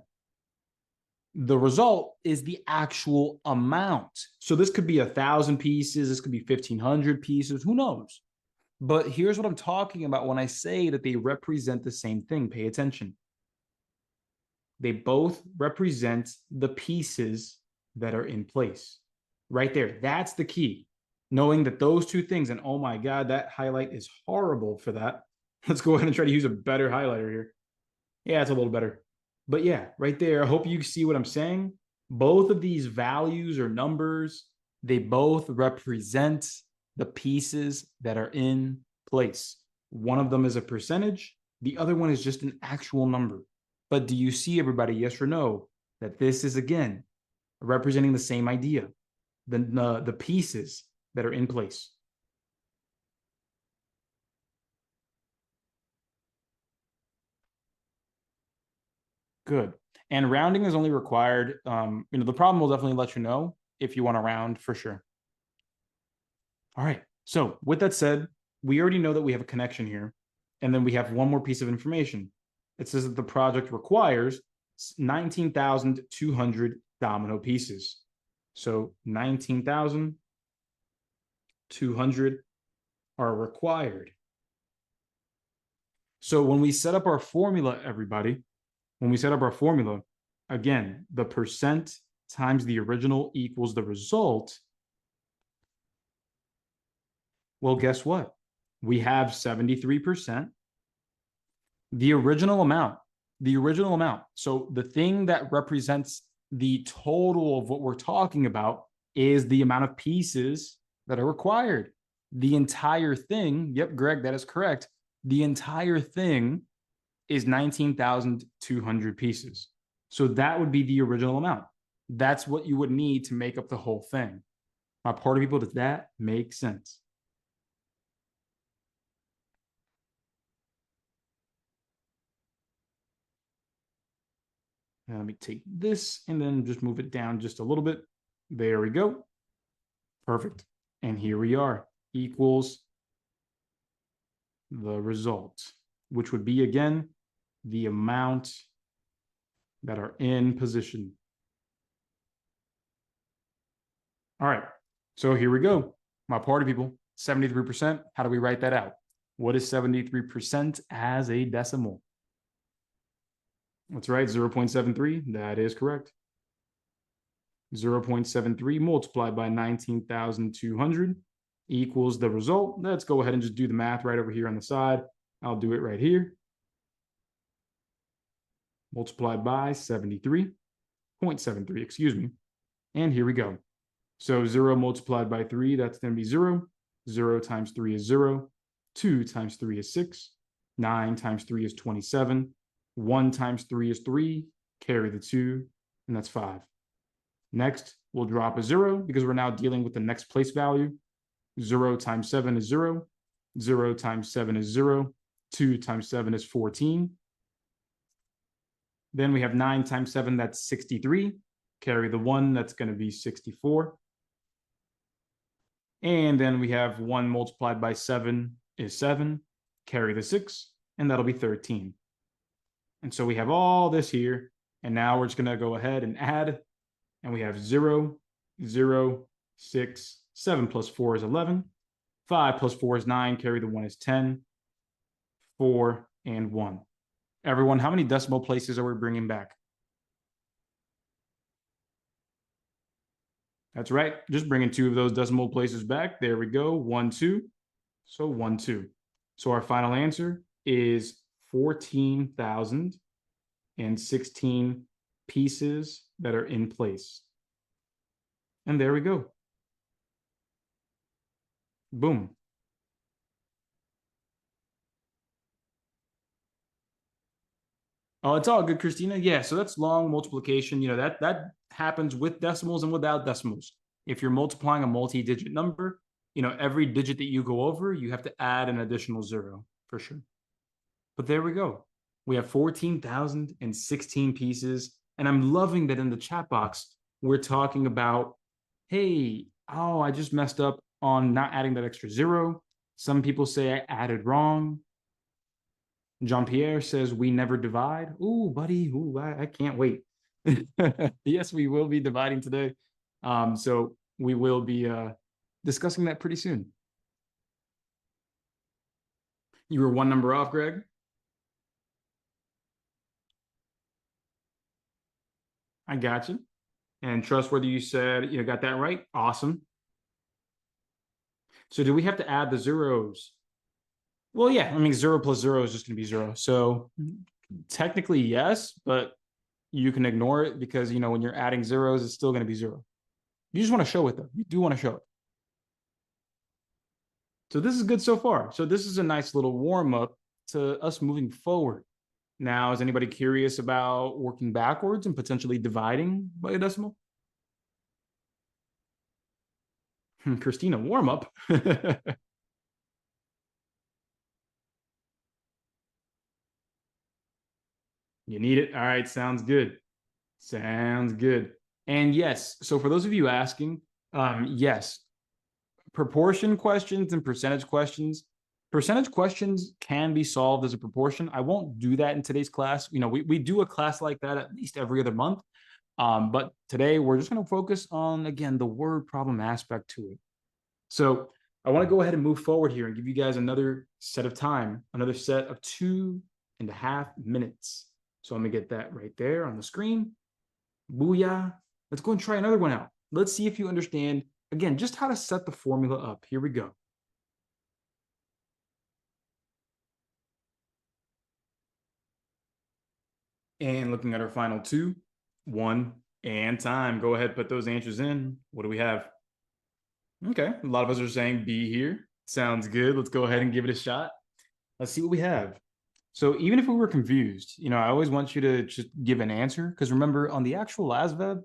The result is the actual amount. So this could be 1,000 pieces. This could be 1,500 pieces. Who knows? But here's what I'm talking about when I say that they represent the same thing. Pay attention. They both represent the pieces that are in place. Right there. That's the key. Knowing that those two things, and oh my God, that highlight is horrible for that. Let's go ahead and try to use a better highlighter here. Yeah, it's a little better. But yeah, right there, I hope you see what I'm saying. Both of these values or numbers, they both represent the pieces that are in place. One of them is a percentage. The other one is just an actual number. But do you see, everybody, yes or no, that this is, again, representing the same idea, the pieces that are in place? Good. And rounding is only required. The problem will definitely let you know if you want to round for sure. All right. So with that said, we already know that we have a connection here. And then we have one more piece of information. It says that the project requires 19,200 domino pieces. So 19,200 are required. So when we set up our formula, everybody, again, the percent times the original equals the result. Well, guess what? We have 73%. The original amount. So the thing that represents the total of what we're talking about is the amount of pieces that are required. The entire thing, yep, Greg, that is correct. The entire thing is 19,200 pieces. So that would be the original amount. That's what you would need to make up the whole thing. My party people, does that make sense? Now let me take this and then just move it down just a little bit. There we go. Perfect. And here we are, equals the result, which would be, again, the amount that are in position. All right, so here we go. My party people, 73%. How do we write that out? What is 73% as a decimal? That's right, 0.73. That is correct. 0.73 multiplied by 19,200 equals the result. Let's go ahead and just do the math right over here on the side. I'll do it right here. Multiplied by 73.73, excuse me. And here we go. So 0 multiplied by 3, that's going to be 0. 0 times 3 is 0. 2 times 3 is 6. 9 times 3 is 27. 1 times 3 is 3. Carry the 2, and that's 5. Next, we'll drop a 0 because we're now dealing with the next place value. 0 times 7 is 0. 0 times 7 is 0. 2 times 7 is 14. Then we have 9 times 7, that's 63. Carry the 1, that's going to be 64. And then we have 1 multiplied by 7 is 7. Carry the 6, and that'll be 13. And so we have all this here. And now we're just going to go ahead and add. And we have 0, 0, 6, 7 plus 4 is 11. 5 plus 4 is 9. Carry the 1 is 10. 4 and 1. Everyone, how many decimal places are we bringing back? That's right. Just bringing 2 of those decimal places back. There we go. 1, 2. So 1, 2. So our final answer is 14,016 pieces that are in place. And there we go. Boom. Oh, it's all good, Christina. Yeah, so that's long multiplication. You know, that happens with decimals and without decimals. If you're multiplying a multi-digit number, you know, every digit that you go over, you have to add an additional 0 for sure. But there we go. We have 14,016 pieces. And I'm loving that in the chat box, we're talking about, hey, oh, I just messed up on not adding that extra 0. Some people say I added wrong. Jean-Pierre says we never divide. Ooh, buddy, ooh, I can't wait. Yes, we will be dividing today. So we will be discussing that pretty soon. You were 1 number off, Greg? I got you. And trustworthy, you said you got that right. Awesome. So do we have to add the zeros? Well, yeah, I mean, 0 plus 0 is just going to be 0. So technically, yes, but you can ignore it because, you know, when you're adding zeros, it's still going to be 0. You just want to show it, though. You do want to show it. So this is good so far. So this is a nice little warm-up to us moving forward. Now, is anybody curious about working backwards and potentially dividing by a decimal? Christina, warm-up. You need it? All right, sounds good. Sounds good. And yes, so for those of you asking, yes, proportion questions and percentage questions can be solved as a proportion. I won't do that in today's class. You know, we do a class like that at least every other month. But today we're just going to focus on, again, the word problem aspect to it. So I want to go ahead and move forward here and give you guys another set of time, another set of 2.5 minutes. So let me get that right there on the screen. Booyah. Let's go and try another one out. Let's see if you understand, again, just how to set the formula up. Here we go. And looking at our final two, 1, and time. Go ahead, put those answers in. What do we have? Okay, a lot of us are saying B here. Sounds good. Let's go ahead and give it a shot. Let's see what we have. So even if we were confused, I always want you to just give an answer, because remember, on the actual ASVAB,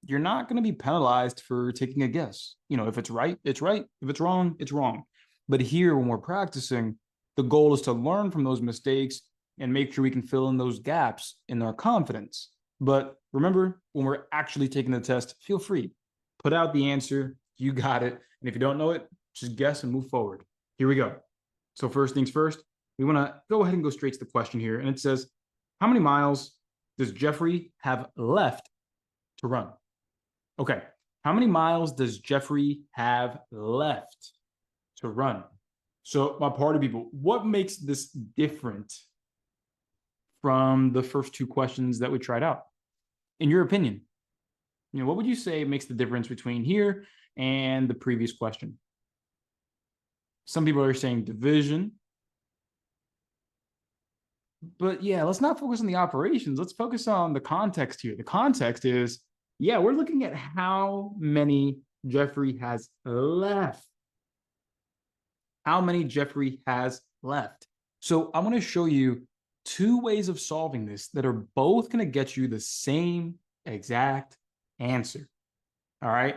you're not going to be penalized for taking a guess. If it's right, it's right. If it's wrong, it's wrong. But here, when we're practicing, the goal is to learn from those mistakes and make sure we can fill in those gaps in our confidence. But remember, when we're actually taking the test, feel free. Put out the answer. You got it. And if you don't know it, just guess and move forward. Here we go. So first things first, we want to go ahead and go straight to the question here. And it says, how many miles does Jeffrey have left to run? Okay. How many miles does Jeffrey have left to run? So my party people, what makes this different from the first two questions that we tried out? In your opinion, what would you say makes the difference between here and the previous question? Some people are saying division. But yeah, let's not focus on the operations. Let's focus on the context here. The context is, we're looking at how many Jeffrey has left. How many Jeffrey has left. So I'm going to show you two ways of solving this that are both going to get you the same exact answer. All right.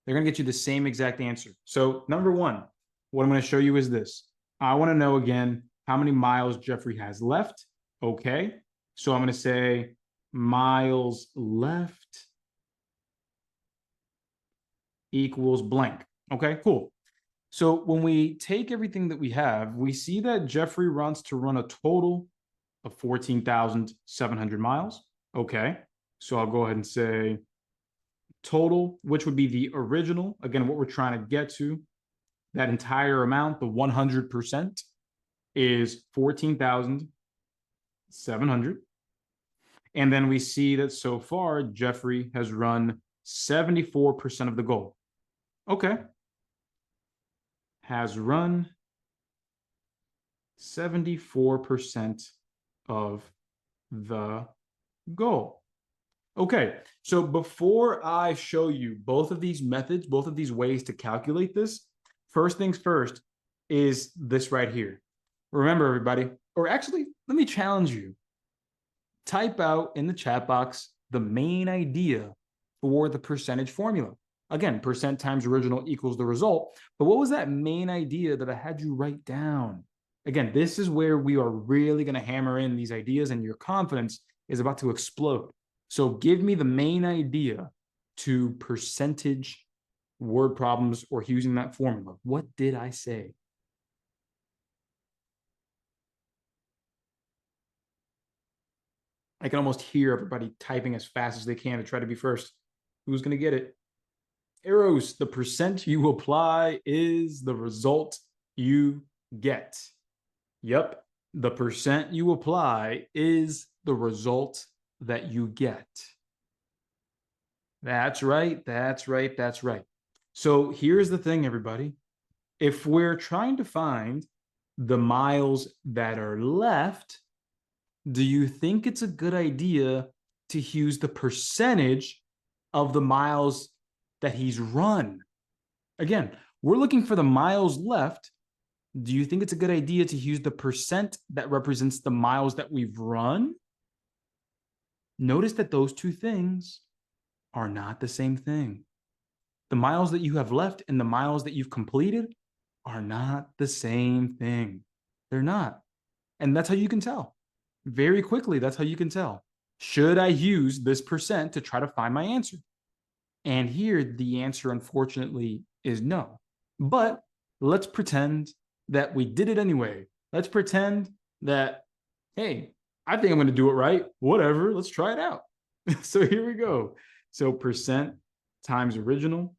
They're going to get you the same exact answer. So number one, what I'm going to show you is this. I want to know again how many miles Jeffrey has left. Okay. So I'm going to say miles left equals blank. Okay, cool. So when we take everything that we have, we see that Jeffrey wants to run a total of 14,700 miles. Okay. So I'll go ahead and say total, which would be the original. Again, what we're trying to get to, that entire amount, the 100%, is 14,700. And then we see that so far, Jeffrey has run 74% of the goal. Okay. Has run 74% of the goal. Okay, so before I show you both of these methods, both of these ways to calculate this, first things first is this right here. Remember, everybody, or actually, let me challenge you. Type out in the chat box the main idea for the percentage formula. Again, percent times original equals the result. But what was that main idea that I had you write down? Again, this is where we are really going to hammer in these ideas, and your confidence is about to explode. So give me the main idea to percentage word problems or using that formula. What did I say? I can almost hear everybody typing as fast as they can to try to be first. Who's going to get it? Arrows, the percent you apply is the result you get. Yep, the percent you apply is the result that you get. That's right, that's right, that's right. So here's the thing, everybody. If we're trying to find the miles that are left, do you think it's a good idea to use the percentage of the miles that he's run? Again, we're looking for the miles left. Do you think it's a good idea to use the percent that represents the miles that we've run? Notice that those two things are not the same thing. The miles that you have left and the miles that you've completed are not the same thing. They're not. And that's how you can tell. Very quickly, that's how you can tell. Should I use this percent to try to find my answer? And here, the answer, unfortunately, is no. But let's pretend that we did it anyway. Let's pretend that, hey, I think I'm going to do it right. Whatever, let's try it out. So here we go. So percent times original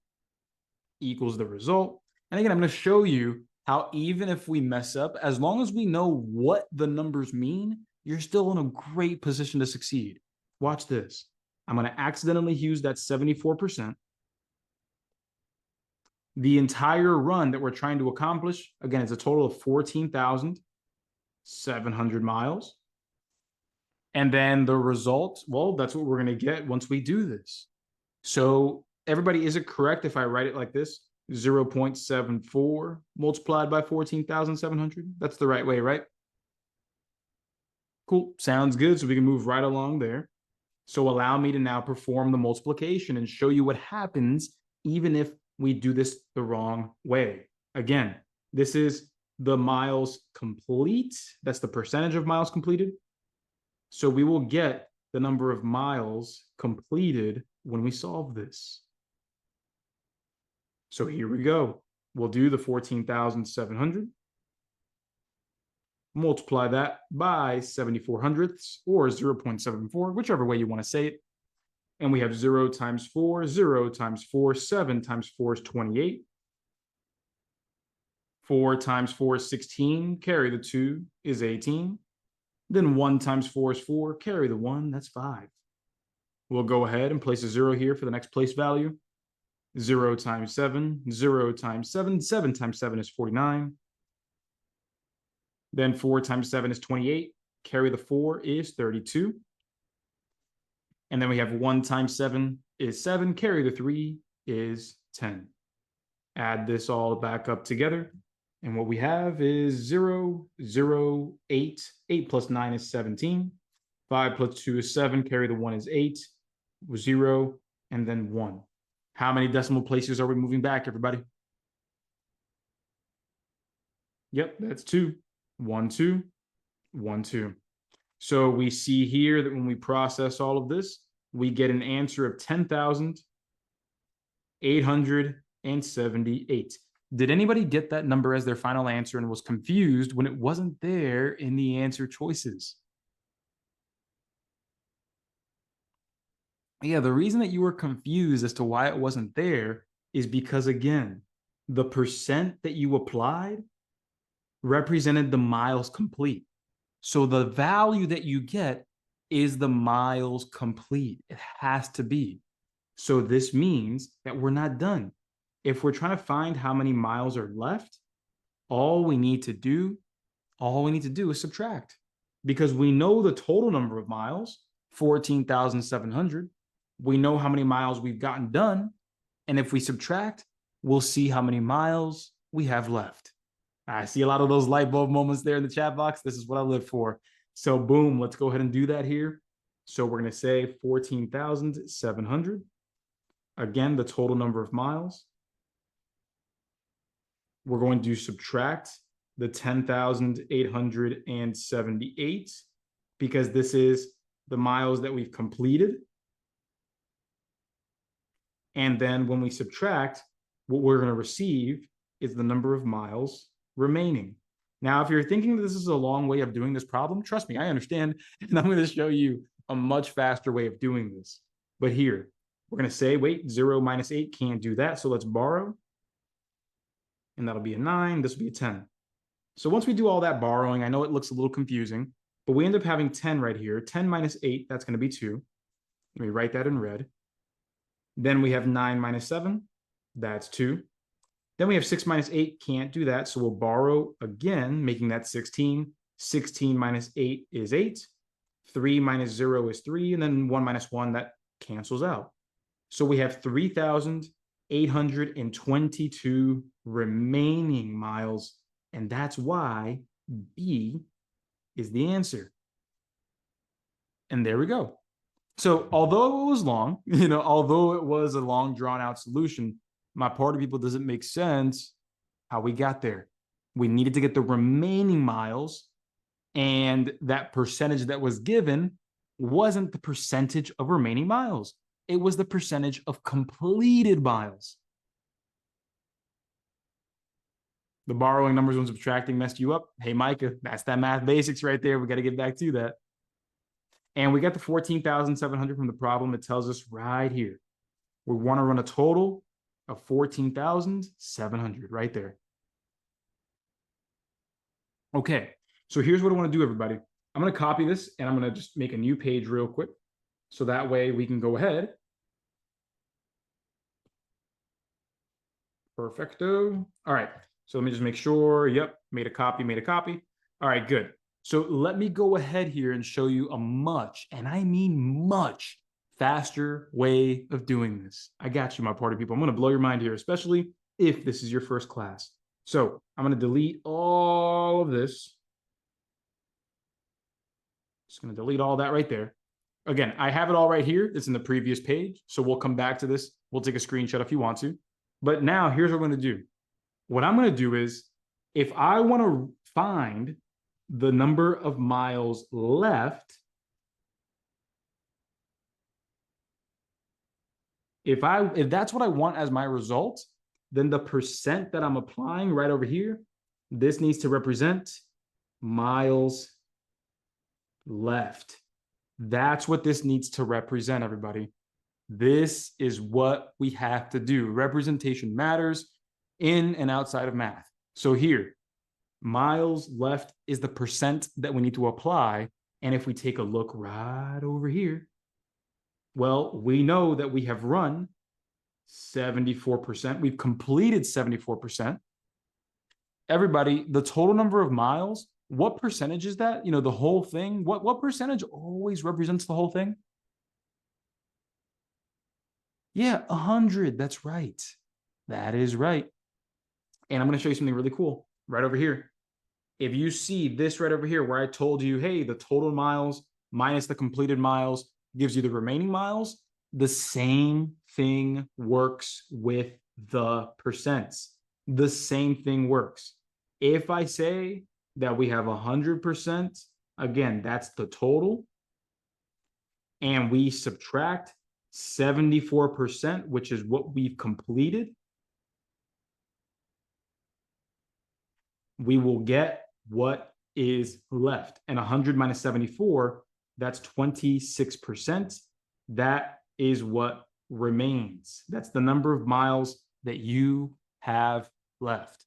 equals the result. And again, I'm going to show you how even if we mess up, as long as we know what the numbers mean, you're still in a great position to succeed. Watch this. I'm going to accidentally use that 74%. The entire run that we're trying to accomplish, again, it's a total of 14,700 miles. And then the result, well, that's what we're going to get once we do this. So everybody, is it correct if I write it like this? 0.74 multiplied by 14,700? That's the right way, right? Cool. Sounds good. So we can move right along there. So allow me to now perform the multiplication and show you what happens even if we do this the wrong way. Again, this is the miles complete. That's the percentage of miles completed. So we will get the number of miles completed when we solve this. So here we go. We'll do the 14,700. Multiply that by 74 hundredths or 0.74, whichever way you want to say it. And we have 0 times 4, 0 times 4, 7 times 4 is 28. 4 times 4 is 16, carry the 2 is 18. Then 1 times 4 is 4, carry the 1, that's 5. We'll go ahead and place a 0 here for the next place value. 0 times 7, 0 times 7, 7 times 7 is 49. Then 4 times 7 is 28. Carry the 4 is 32. And then we have 1 times 7 is 7. Carry the 3 is 10. Add this all back up together. And what we have is 0, 0, 8. 8 plus 9 is 17. 5 plus 2 is 7. Carry the 1 is 8. 0, and then 1. How many decimal places are we moving back, everybody? Yep, that's 2. 1, 2, 1, 2. So we see here that when we process all of this, we get an answer of 10,878. Did anybody get that number as their final answer and was confused when it wasn't there in the answer choices? Yeah, the reason that you were confused as to why it wasn't there is because, again, the percent that you applied represented the miles complete. So the value that you get is the miles complete. It has to be. So this means that we're not done. If we're trying to find how many miles are left, all we need to do is subtract, because we know the total number of miles, 14,700. We know how many miles we've gotten done. And if we subtract, we'll see how many miles we have left. I see a lot of those light bulb moments there in the chat box. This is what I live for. So boom, let's go ahead and do that here. So we're going to say 14,700. Again, the total number of miles. We're going to subtract the 10,878 because this is the miles that we've completed. And then when we subtract, what we're going to receive is the number of miles remaining. Now, if you're thinking this is a long way of doing this problem, trust me, I understand. And I'm going to show you a much faster way of doing this. But here, we're going to say, wait, 0 minus 8 can't do that. So let's borrow. And that'll be a 9. This will be a 10. So once we do all that borrowing, I know it looks a little confusing, but we end up having 10 right here. 10 minus 8, that's going to be 2. Let me write that in red. Then we have 9 minus 7. That's 2. Then we have 6 minus 8. Can't do that. So we'll borrow again, making that 16. 16 minus 8 is 8. 3 minus 0 is 3. And then 1 minus 1, that cancels out. So we have 3,822 remaining miles. And that's why B is the answer. And there we go. So although it was long, although it was a long drawn out solution, my part of people doesn't make sense how we got there. We needed to get the remaining miles, and that percentage that was given wasn't the percentage of remaining miles. It was the percentage of completed miles. The borrowing numbers when subtracting messed you up. Hey, Micah, that's that math basics right there. We got to get back to that. And we got the 14,700 from the problem. It tells us right here. We want to run a total of 14,700 right there. Okay, so here's what I want to do, everybody. I'm going to copy this, and I'm going to just make a new page real quick. So that way we can go ahead. Perfecto. All right. So let me just make sure. Yep. Made a copy. All right, good. So let me go ahead here and show you a much, and I mean much, faster way of doing this. I got you, my party people. I'm going to blow your mind here, especially if this is your first class. So I'm going to delete all of this. Just going to delete all that right there. Again, I have it all right here. It's in the previous page. So we'll come back to this. We'll take a screenshot if you want to. But now here's what we're going to do. What I'm going to do is, if I want to find the number of miles left, if that's what I want as my result, then the percent that I'm applying right over here, this needs to represent miles left. That's what this needs to represent, everybody. This is what we have to do. Representation matters in and outside of math. So here, miles left is the percent that we need to apply. And if we take a look right over here, well, we know that we have run 74%. We've completed 74%. Everybody, the total number of miles, what percentage is that? You know, the whole thing, what percentage always represents the whole thing? Yeah, 100. That's right. That is right. And I'm going to show you something really cool right over here. If you see this right over here where I told you, hey, the total miles minus the completed miles gives you the remaining miles, the same thing works with the percents. The same thing works. If I say that we have 100%, again, that's the total, and we subtract 74%, which is what we've completed, we will get what is left. And 100 minus 74, that's 26%. That is what remains. That's the number of miles that you have left.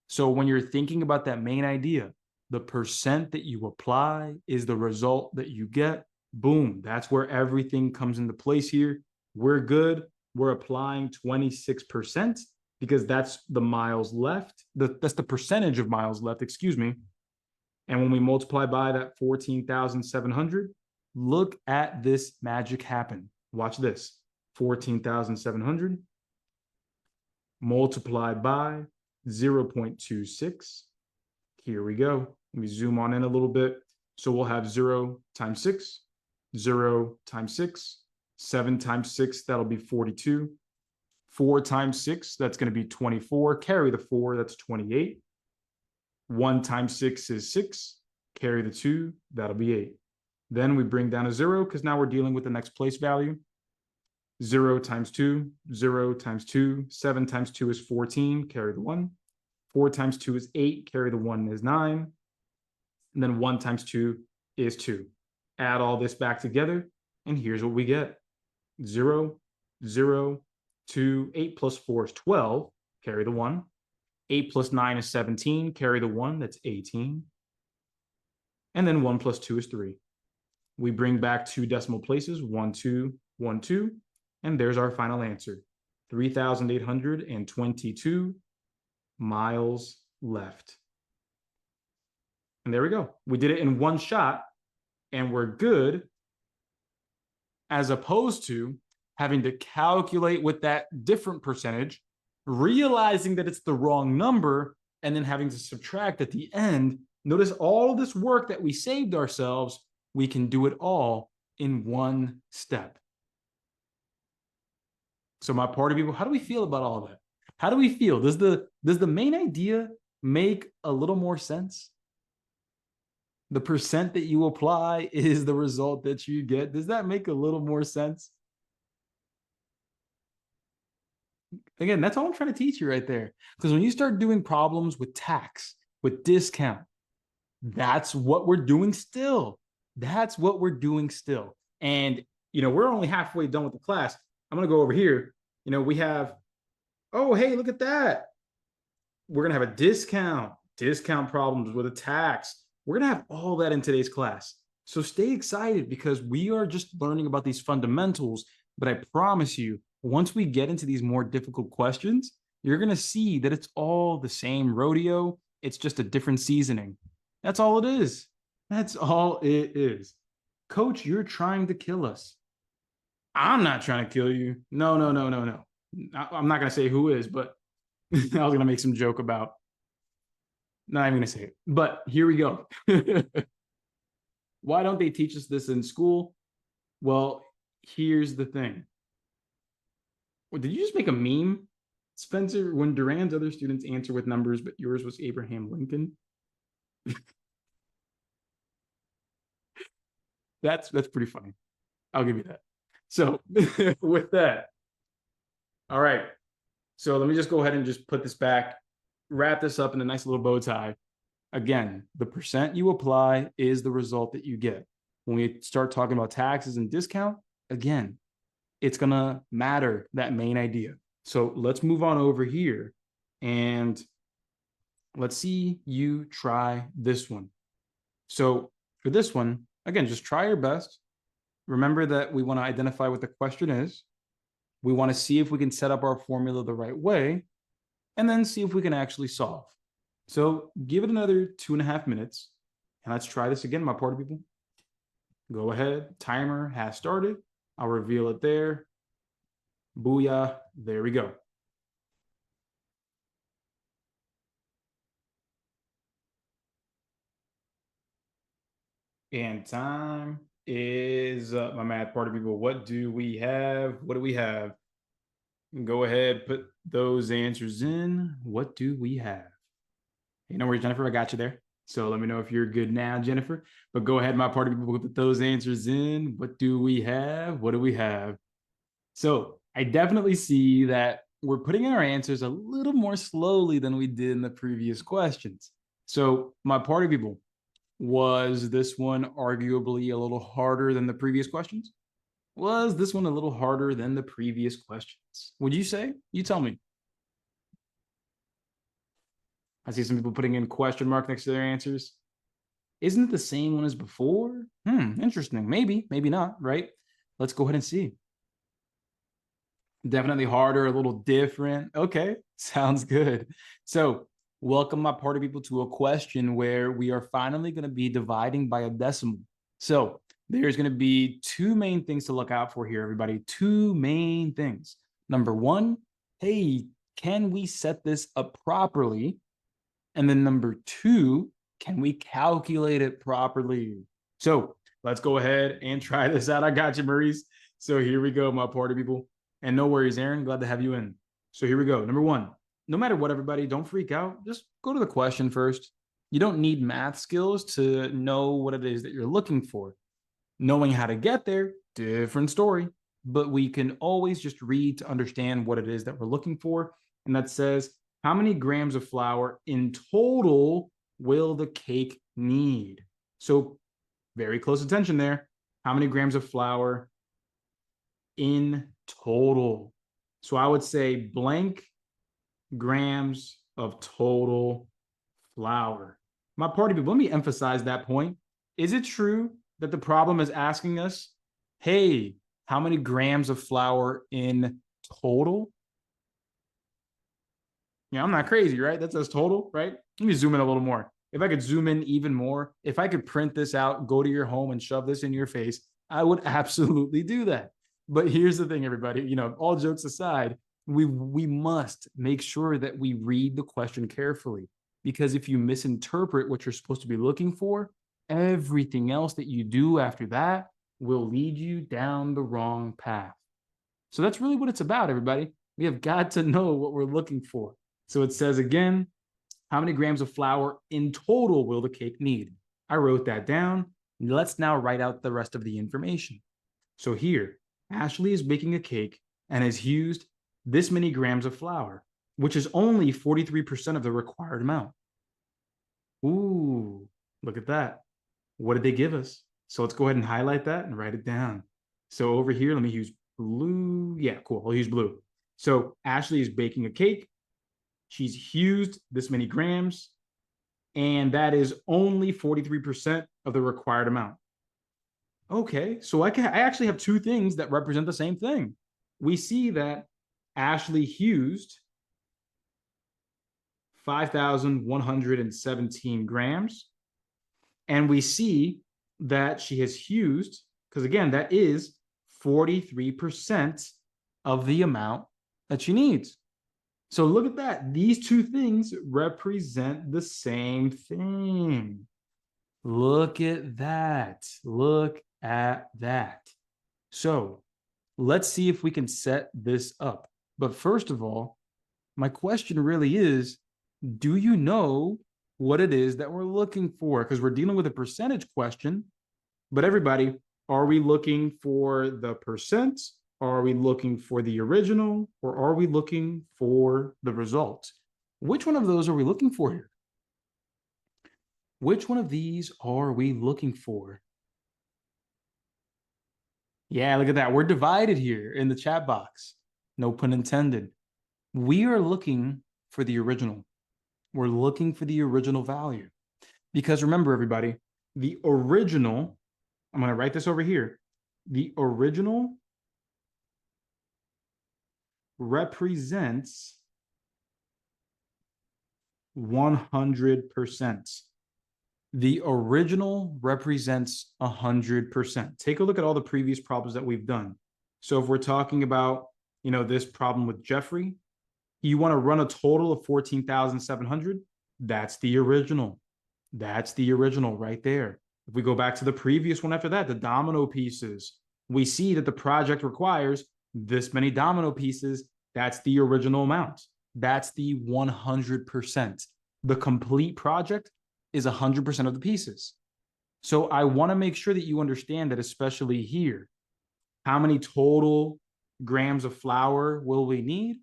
So when you're thinking about that main idea, the percent that you apply is the result that you get. Boom, that's where everything comes into place here. We're good. We're applying 26% because that's the miles left. That's the percentage of miles left, excuse me. And when we multiply by that 14,700, look at this magic happen. Watch this. 14,700 multiplied by 0.26. Here we go. Let me zoom on in a little bit. So we'll have 0 times 6, 0 times 6, 7 times 6, that'll be 42. 4 times 6, that's going to be 24. Carry the 4, that's 28. 1 times 6 is 6. Carry the 2, that'll be 8. Then we bring down a 0 because now we're dealing with the next place value. 0 times 2, 0 times 2, 7 times 2 is 14, carry the 1. 4 times 2 is 8, carry the 1 is 9. And then 1 times 2 is 2. Add all this back together, and here's what we get. 0, 0, 2, 8 plus 4 is 12, carry the 1. 8 plus 9 is 17, carry the 1, that's 18. And then 1 plus 2 is 3. We bring back 2 decimal places, 1, 2, 1, 2, and there's our final answer. 3,822 miles left. And there we go. We did it in one shot, and we're good, as opposed to having to calculate with that different percentage, realizing that it's the wrong number, and then having to subtract at the end. Notice all this work that we saved ourselves, we can do it all in one step. So my party people, how do we feel about all that? How do we feel? Does the main idea make a little more sense? The percent that you apply is the result that you get. Does that make a little more sense? Again, that's all I'm trying to teach you right there. Because when you start doing problems with tax, with discount, that's what we're doing still. That's what we're doing still. And, you know, we're only halfway done with the class. I'm going to go over here. You know, we have, oh, hey, look at that. We're going to have a discount problems with a tax. We're going to have all that in today's class. So stay excited because we are just learning about these fundamentals. But I promise you, once we get into these more difficult questions, you're going to see that it's all the same rodeo. It's just a different seasoning. That's all it is. That's all it is. Coach, you're trying to kill us. I'm not trying to kill you. No, no, no, no, no. I'm not going to say who is, but I was going to make some joke about, not even going to say it. But here we go. Why don't they teach us this in school? Well, here's the thing. Well, did you just make a meme, Spencer? When Duran's other students answer with numbers, but yours was Abraham Lincoln. That's pretty funny. I'll give you that. So with that, all right. So let me just go ahead and just put this back, wrap this up in a nice little bow tie. Again, the percent you apply is the result that you get. When we start talking about taxes and discount, again, it's going to matter, that main idea. So let's move on over here and let's see you try this one. So for this one, again, just try your best. Remember that we want to identify what the question is. We want to see if we can set up our formula the right way, and then see if we can actually solve. So give it another 2.5 minutes, and let's try this again, my party people. Go ahead, timer has started. I'll reveal it there. Booyah, there we go. And time is up, my math party people. What do we have? What do we have? Go ahead, put those answers in. What do we have? Hey, no worries, Jennifer, I got you there. So let me know if you're good now, Jennifer. But go ahead, my party people, put those answers in. What do we have? What do we have? So I definitely see that we're putting in our answers a little more slowly than we did in the previous questions. So my party people, was this one arguably a little harder than the previous questions? Was this one a little harder than the previous questions? Would you say? You tell me. I see some people putting in question mark next to their answers. Isn't it the same one as before? Interesting. Maybe, maybe not, right? Let's go ahead and see. Definitely harder, a little different. Okay, sounds good. So welcome, my party people, to a question where we are finally going to be dividing by a decimal. So there's going to be two main things to look out for here, everybody. Two main things. Number one, hey, can we set this up properly? And then number two, can we calculate it properly? So let's go ahead and try this out. I got you, Maurice. So here we go, my party people. And no worries, Aaron. Glad to have you in. So here we go. Number one, no matter what, everybody, don't freak out. Just go to the question first. You don't need math skills to know what it is that you're looking for. Knowing how to get there, different story. But we can always just read to understand what it is that we're looking for. And that says, how many grams of flour in total will the cake need? So very close attention there. How many grams of flour in total? So I would say blank grams of total flour. My party people, let me emphasize that point. Is it true that the problem is asking us, hey, how many grams of flour in total? Yeah, I'm not crazy, right? That says total, right? Let me zoom in a little more. If I could zoom in even more, if I could print this out, go to your home and shove this in your face, I would absolutely do that. But here's the thing, everybody, all jokes aside, we must make sure that we read the question carefully, because if you misinterpret what you're supposed to be looking for, everything else that you do after that will lead you down the wrong path. So that's really what it's about, everybody. We have got to know what we're looking for. So it says again, how many grams of flour in total will the cake need? I wrote that down. Let's now write out the rest of the information. So here, Ashley is baking a cake and has used this many grams of flour, which is only 43% of the required amount. Ooh, look at that. What did they give us? So let's go ahead and highlight that and write it down. So over here, let me use blue. Yeah, cool. I'll use blue. So Ashley is baking a cake. She's used this many grams, and that is only 43% of the required amount. Okay, so I actually have two things that represent the same thing. We see that Ashley used 5,117 grams, And we see that she has used, because again, that is 43% of the amount that she needs. So look at that. These two things represent the same thing. Look at that. Look at that. So let's see if we can set this up. But first of all, my question really is, do you know what it is that we're looking for? Because we're dealing with a percentage question. But everybody, are we looking for the percent? Are we looking for the original? Or are we looking for the result? Which one of those are we looking for here? Which one of these are we looking for? Yeah, look at that. We're divided here in the chat box. No pun intended. We are looking for the original. We're looking for the original value. Because remember, everybody, the original, I'm going to write this over here. The original represents 100%. The original represents 100%. Take a look at all the previous problems that we've done. So if we're talking about, this problem with Jeffrey, you want to run a total of 14,700. That's the original. That's the original right there. If we go back to the previous one after that, the domino pieces, we see that the project requires this many domino pieces. That's the original amount. That's the 100%. The complete project is 100% of the pieces. So I want to make sure that you understand that, especially here, how many total grams of flour will we need?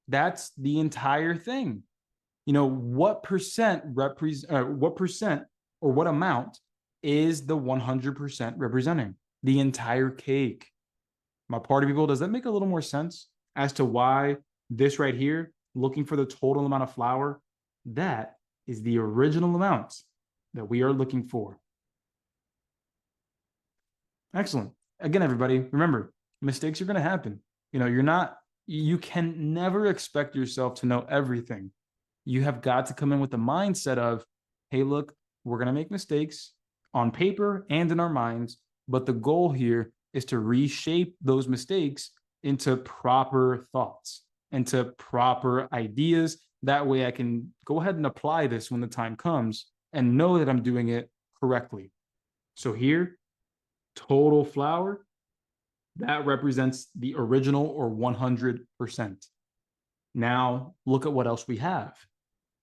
That's the entire thing. What percent or what amount is the 100% representing? The entire cake. My party people, does that make a little more sense as to why this right here, looking for the total amount of flour, that is the original amount that we are looking for. Excellent. Again, everybody, remember, mistakes are going to happen. You can never expect yourself to know everything. You have got to come in with the mindset of, hey, look, we're going to make mistakes on paper and in our minds, but the goal here is to reshape those mistakes into proper thoughts, into proper ideas. That way I can go ahead and apply this when the time comes and know that I'm doing it correctly. So here, total flour, that represents the original or 100%. Now, look at what else we have.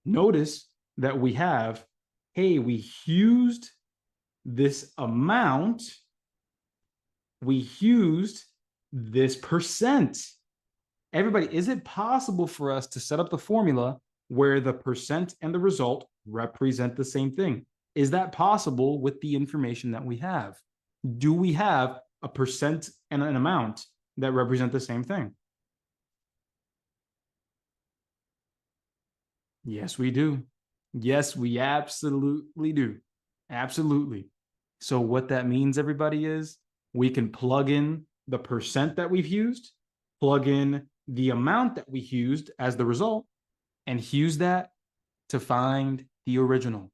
Notice that we have, hey, we used this amount. We used this percent. Everybody, is it possible for us to set up the formula where the percent and the result represent the same thing? Is that possible with the information that we have? Do we have a percent and an amount that represent the same thing? Yes, we do. Yes, we absolutely do. Absolutely. So what that means, everybody, is we can plug in the percent that we've used, plug in the amount that we used as the result, and use that to find the original.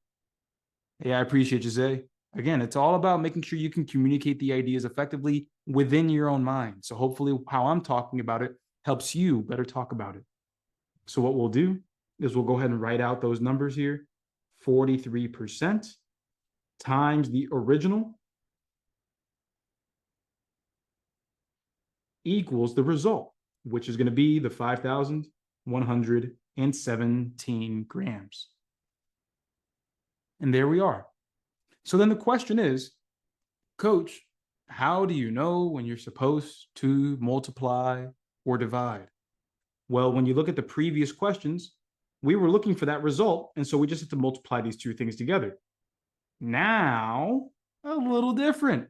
Hey, I appreciate you, Zay. Again, it's all about making sure you can communicate the ideas effectively within your own mind. So hopefully how I'm talking about it helps you better talk about it. So what we'll do is we'll go ahead and write out those numbers here. 43% times the original equals the result, which is going to be the 5,117 grams. And there we are. So then the question is, Coach, how do you know when you're supposed to multiply or divide? Well, when you look at the previous questions, we were looking for that result, and so we just have to multiply these two things together. Now, a little different.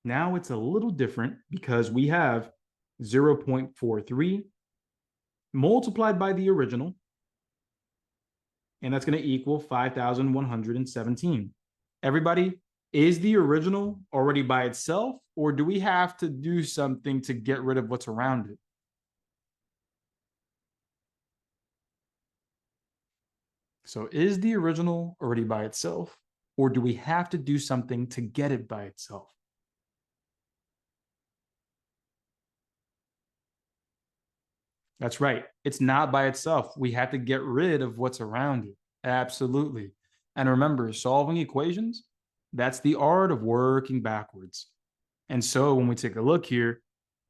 Now it's a little different because we have 0.43 multiplied by the original, and that's going to equal 5,117. Everybody, is the original already by itself, or do we have to do something to get rid of what's around it? So is the original already by itself, or do we have to do something to get it by itself? That's right. It's not by itself. We have to get rid of what's around it. Absolutely. And remember, solving equations, that's the art of working backwards. And so when we take a look here,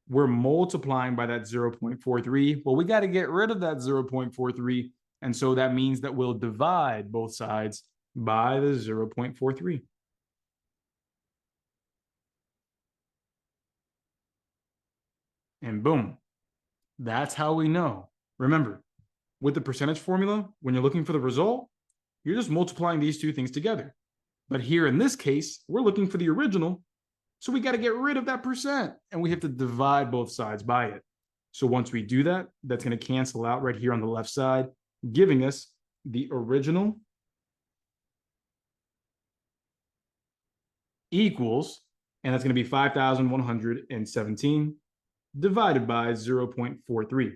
we're multiplying by that 0.43. Well, we got to get rid of that 0.43. And so that means that we'll divide both sides by the 0.43. And boom, that's how we know. Remember, with the percentage formula, when you're looking for the result, you're just multiplying these two things together. But here in this case, we're looking for the original. So we got to get rid of that percent and we have to divide both sides by it. So once we do that, that's going to cancel out right here on the left side, giving us the original equals, and that's going to be 5,117 divided by 0.43.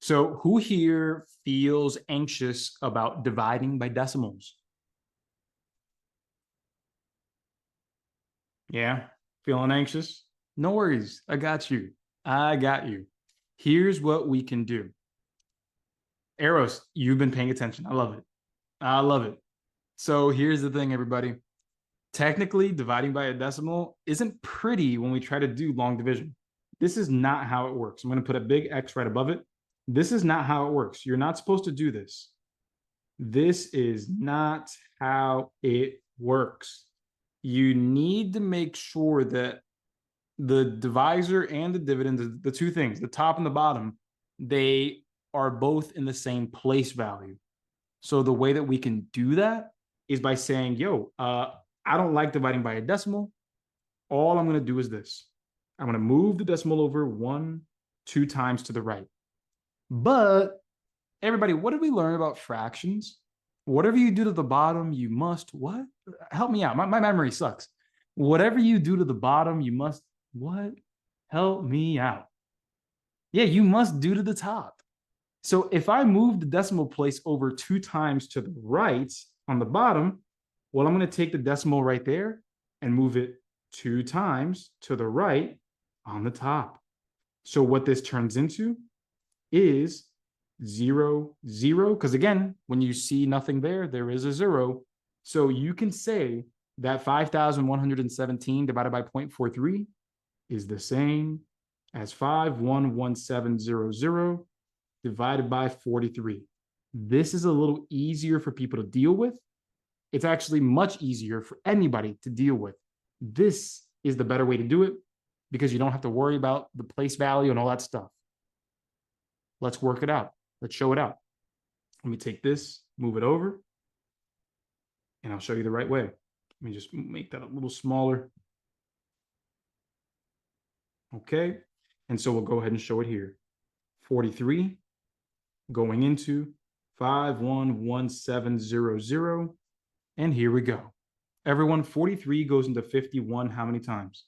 So who here feels anxious about dividing by decimals? Yeah, feeling anxious? No worries, I got you. I got you. Here's what we can do. Eros, you've been paying attention. I love it. I love it. So here's the thing, everybody. Technically, dividing by a decimal isn't pretty when we try to do long division. This is not how it works. I'm going to put a big X right above it. This is not how it works. You're not supposed to do this. This is not how it works. You need to make sure that the divisor and the dividend, the two things, the top and the bottom, they are both in the same place value. So the way that we can do that is by saying, yo, I don't like dividing by a decimal. All I'm going to do is this. I'm going to move the decimal over 1, 2 times to the right. But everybody, what did we learn about fractions? Whatever you do to the bottom, you must what? Help me out. My memory sucks. Whatever you do to the bottom, you must what? Help me out. Yeah, you must do to the top. So if I move the decimal place over 2 times to the right on the bottom, well, I'm going to take the decimal right there and move it 2 times to the right on the top. So what this turns into is 0, 0, because again, when you see nothing there, there is a 0. So you can say that 5,117 divided by 0.43 is the same as 5,11700 divided by 43. This is a little easier for people to deal with. It's actually much easier for anybody to deal with. This is the better way to do it because you don't have to worry about the place value and all that stuff. Let's work it out. Let's show it out. Let me take this, move it over, and I'll show you the right way. Let me just make that a little smaller. Okay, and so we'll go ahead and show it here. 43 going into 5,11700, and here we go. Everyone, 43 goes into 51 how many times?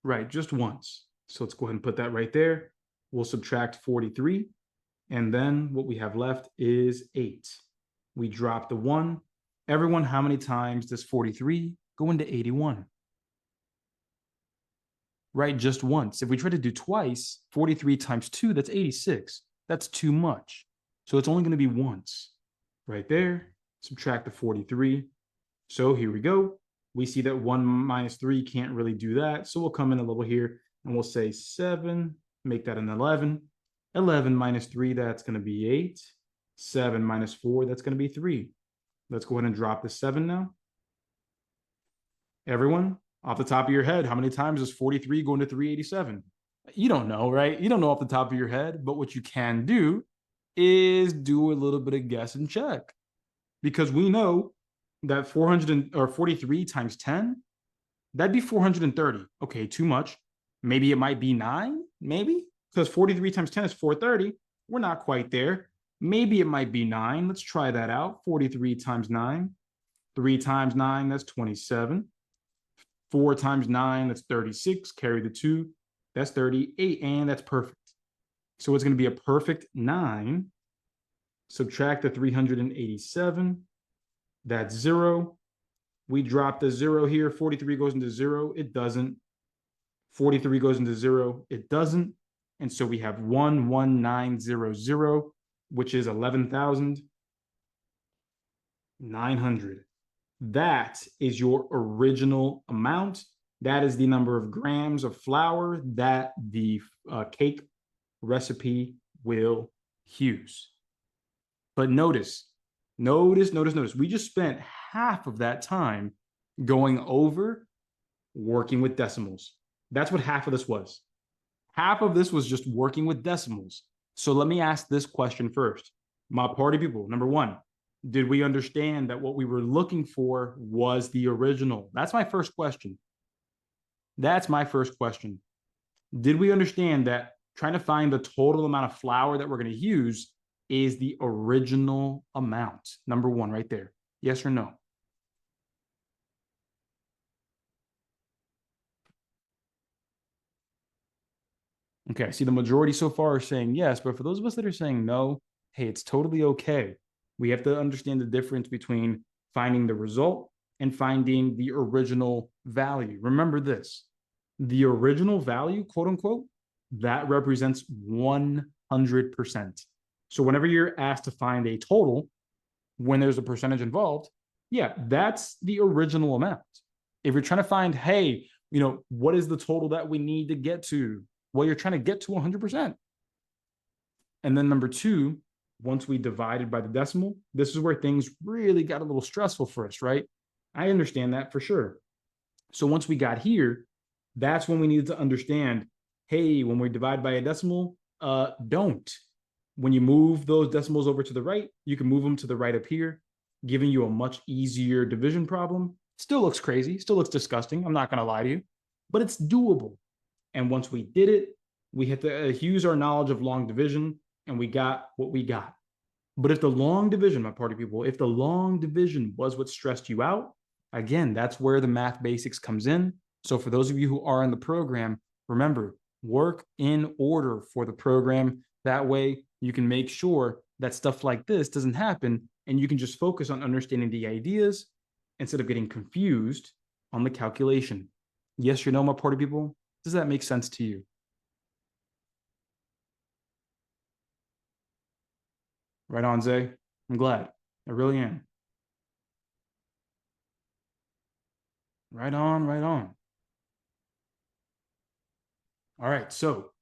Right, just once. So let's go ahead and put that right there. We'll subtract 43, and then what we have left is 8. We drop the 1. Everyone, how many times does 43 go into 81? Right, just once. If we try to do twice, 43 times 2, that's 86. That's too much. So it's only going to be once. Right there, subtract the 43. So here we go. We see that 1 minus 3 can't really do that. So we'll come in a little here and we'll say 7, make that an 11. 11 minus 3, that's going to be 8. 7 minus 4, that's going to be 3. Let's go ahead and drop the 7 now. Everyone, off the top of your head, how many times does 43 go into 387? You don't know, right? You don't know off the top of your head, but what you can do is do a little bit of guess and check. Because we know that 43 times 10, that'd be 430. Okay, too much. Maybe it might be 9, maybe? Because 43 times 10 is 430. We're not quite there. Maybe it might be 9. Let's try that out. 43 times 9. 3 times 9, that's 27. 4 times 9, that's 36. Carry the 2. That's 38, and that's perfect. So it's going to be a perfect 9. Subtract the 387. That's 0. We drop the 0 here. 43 goes into 0. It doesn't. 43 goes into 0. It doesn't. And so we have 11900, which is 11,900. That is your original amount. That is the number of grams of flour that the cake recipe will use. But notice, we just spent half of that time going over working with decimals. That's what half of this was. Half of this was just working with decimals. So let me ask this question first. My party people, number one, did we understand that what we were looking for was the original? That's my first question. That's my first question. Did we understand that trying to find the total amount of flour that we're going to use is the original amount? Number one, right there. Yes or no? Okay, I see the majority so far are saying yes, but for those of us that are saying no, hey, it's totally okay. We have to understand the difference between finding the result and finding the original value. Remember this, the original value, quote unquote, that represents 100%. So whenever you're asked to find a total, when there's a percentage involved, yeah, that's the original amount. If you're trying to find, hey, what is the total that we need to get to? Well, you're trying to get to 100%. And then number two, once we divided by the decimal, this is where things really got a little stressful for us, right? I understand that for sure. So once we got here, that's when we needed to understand, hey, when we divide by a decimal, don't. When you move those decimals over to the right, you can move them to the right up here, giving you a much easier division problem. Still looks crazy, still looks disgusting. I'm not going to lie to you, but it's doable. And once we did it, we had to use our knowledge of long division, and we got what we got. But if the long division, my party people, if the long division was what stressed you out, again, that's where the math basics comes in. So for those of you who are in the program, remember, work in order for the program. That way you can make sure that stuff like this doesn't happen, and you can just focus on understanding the ideas instead of getting confused on the calculation. Yes or no, my party people? Does that make sense to you? Right on, Zay. I'm glad. I really am. Right on, right on. All right, so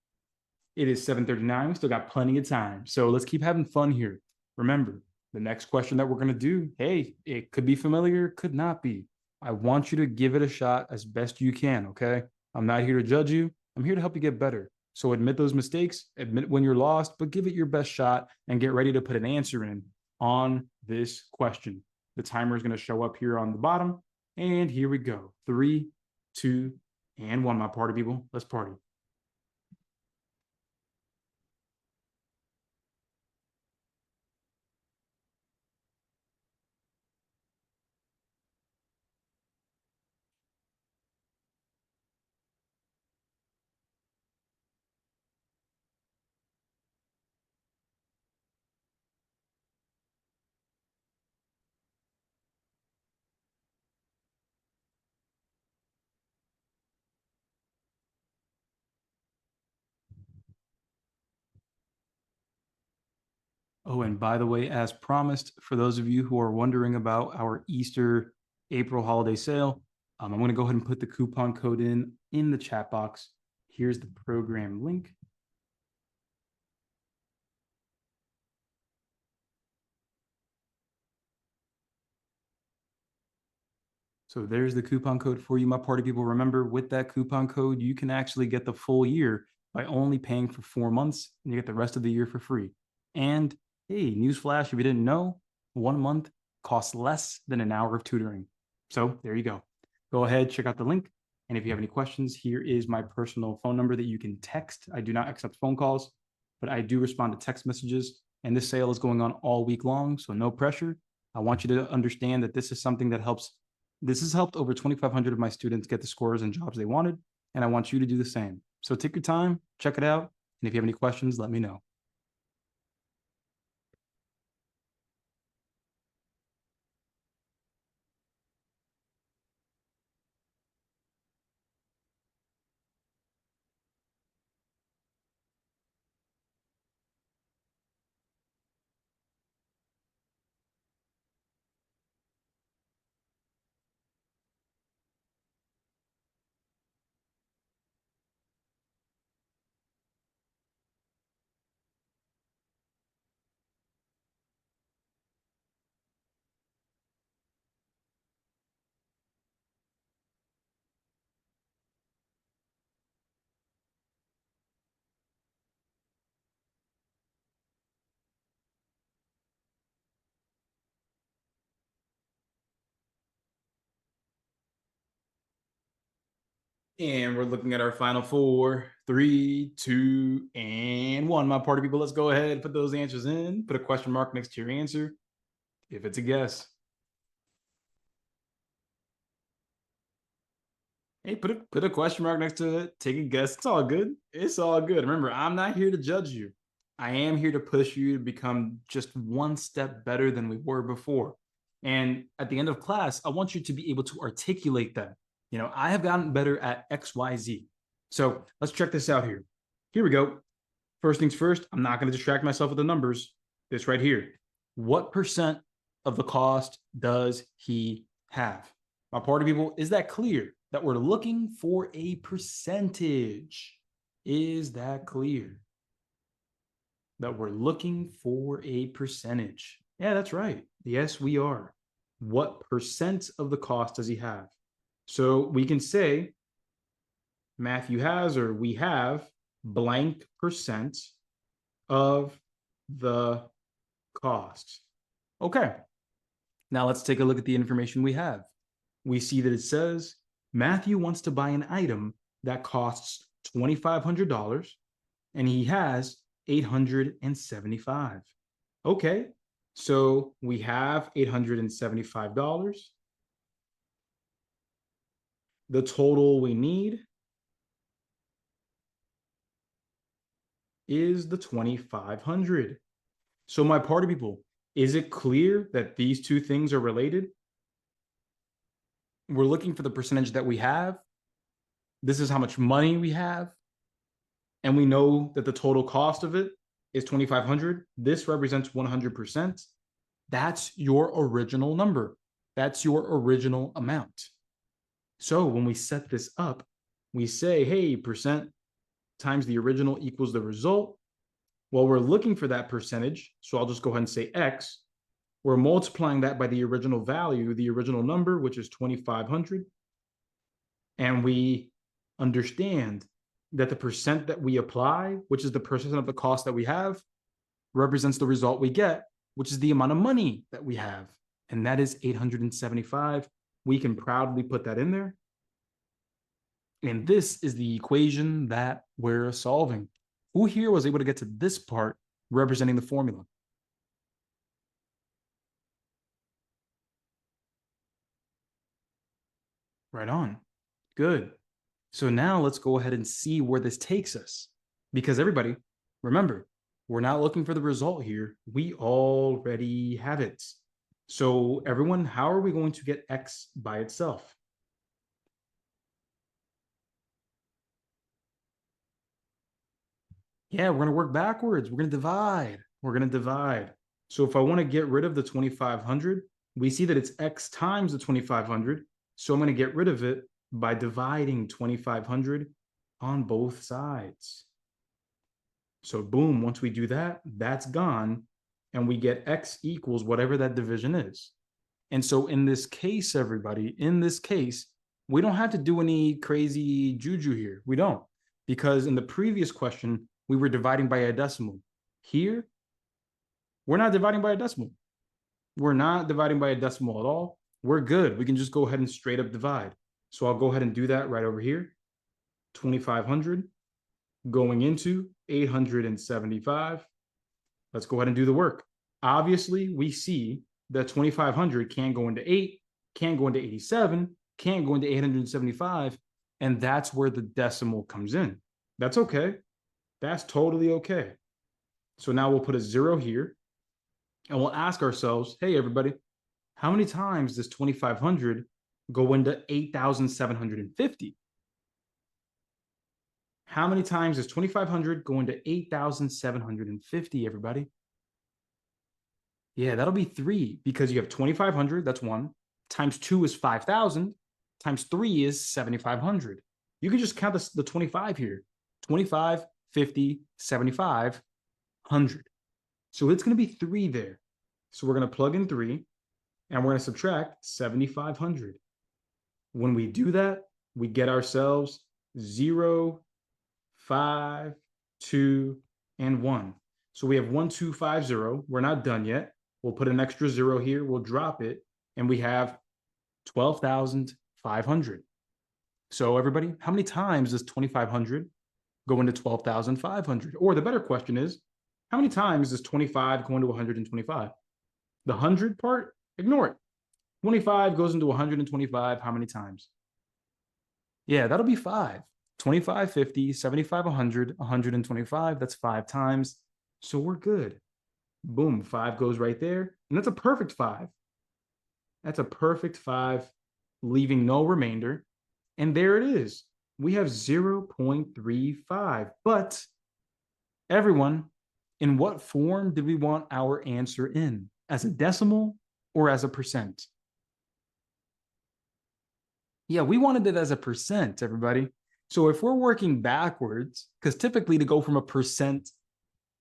it is 7:39. We still got plenty of time. So let's keep having fun here. Remember, the next question that we're going to do, hey, it could be familiar, could not be. I want you to give it a shot as best you can, okay? I'm not here to judge you. I'm here to help you get better. So admit those mistakes, admit when you're lost, but give it your best shot and get ready to put an answer in on this question. The timer is going to show up here on the bottom. And here we go. 3, 2, and 1, my party people. Let's party. Oh, and by the way, as promised, for those of you who are wondering about our Easter April holiday sale, I'm going to go ahead and put the coupon code in the chat box. Here's the program link. So there's the coupon code for you, my party people. Remember, with that coupon code, you can actually get the full year by only paying for 4 months, and you get the rest of the year for free. And hey, newsflash, if you didn't know, 1 month costs less than an hour of tutoring. So there you go. Go ahead, check out the link. And if you have any questions, here is my personal phone number that you can text. I do not accept phone calls, but I do respond to text messages. And this sale is going on all week long, so no pressure. I want you to understand that this is something that helps. This has helped over 2,500 of my students get the scores and jobs they wanted, and I want you to do the same. So take your time, check it out, And if you have any questions, let me know. And we're looking at our final four. 3, 2, and 1. My party people, let's go ahead and put those answers in. Put a question mark next to your answer if it's a guess. Hey, put a question mark next to it. Take a guess. It's all good. It's all good. Remember, I'm not here to judge you. I am here to push you to become just one step better than we were before. And at the end of class, I want you to be able to articulate that. You know, I have gotten better at XYZ. So let's check this out here. Here we go. First things first, I'm not going to distract myself with the numbers. This right here. What percent of the cost does he have? My party people, is that clear? That we're looking for a percentage. Is that clear? That we're looking for a percentage. Yeah, that's right. Yes, we are. What percent of the cost does he have? So we can say Matthew has, or we have, blank percent of the cost. Okay. Now let's take a look at the information we have. We see that it says Matthew wants to buy an item that costs $2,500 and he has $875. Okay, so we have $875. The total we need is the $2,500. So my party people, is it clear that these two things are related? We're looking for the percentage that we have. This is how much money we have. And we know that the total cost of it is $2,500. This represents 100%. That's your original number. That's your original amount. So when we set this up, we say, hey, percent times the original equals the result. Well, we're looking for that percentage. So I'll just go ahead and say X. We're multiplying that by the original value, the original number, which is 2,500. And we understand that the percent that we apply, which is the percent of the cost that we have, represents the result we get, which is the amount of money that we have. And that is 875. We can proudly put that in there. And this is the equation that we're solving. Who here was able to get to this part representing the formula? Right on. Good. So now let's go ahead and see where this takes us. Because everybody, remember, we're not looking for the result here. We already have it. So everyone, how are we going to get X by itself? Yeah, we're going to work backwards. We're going to divide. We're going to divide. So if I want to get rid of the 2,500, we see that it's X times the 2,500. So I'm going to get rid of it by dividing 2,500 on both sides. So boom, once we do that, that's gone. And we get X equals whatever that division is. And so in this case, everybody, in this case, we don't have to do any crazy juju here. We don't. Because in the previous question, we were dividing by a decimal. Here, we're not dividing by a decimal. We're not dividing by a decimal at all. We're good. We can just go ahead and straight up divide. So I'll go ahead and do that right over here. 2,500 going into 875. Let's go ahead and do the work. Obviously, we see that 2,500 can't go into 8, can't go into 87, can't go into 875, and that's where the decimal comes in. That's okay. That's totally okay. So now we'll put a 0 here and we'll ask ourselves, hey, everybody, how many times does 2,500 go into 8,750? How many times does 2,500 go into 8,750, everybody? Yeah, that'll be 3 because you have 2,500, that's 1, times 2 is 5,000, times 3 is 7,500. You can just count the 25 here. 25, 50, 75, 100. So it's going to be 3 there. So we're going to plug in 3 and we're going to subtract 7,500. When we do that, we get ourselves 0, 5, 2, and 1. So we have 1, 2, 5, 0. We're not done yet. We'll put an extra 0 here. We'll drop it. And we have 12,500. So everybody, how many times does 2,500 go into 12,500? Or the better question is, how many times does 25 go into 125? The 100 part, ignore it. 25 goes into 125 how many times? Yeah, that'll be 5. 25, 50, 75, 100, 125. That's 5 times. So we're good. Boom, 5 goes right there. And that's a perfect 5. That's a perfect 5, leaving no remainder. And there it is. We have 0.35. But everyone, in what form did we want our answer in? As a decimal or as a percent? Yeah, we wanted it as a percent, everybody. So if we're working backwards, because typically to go from a percent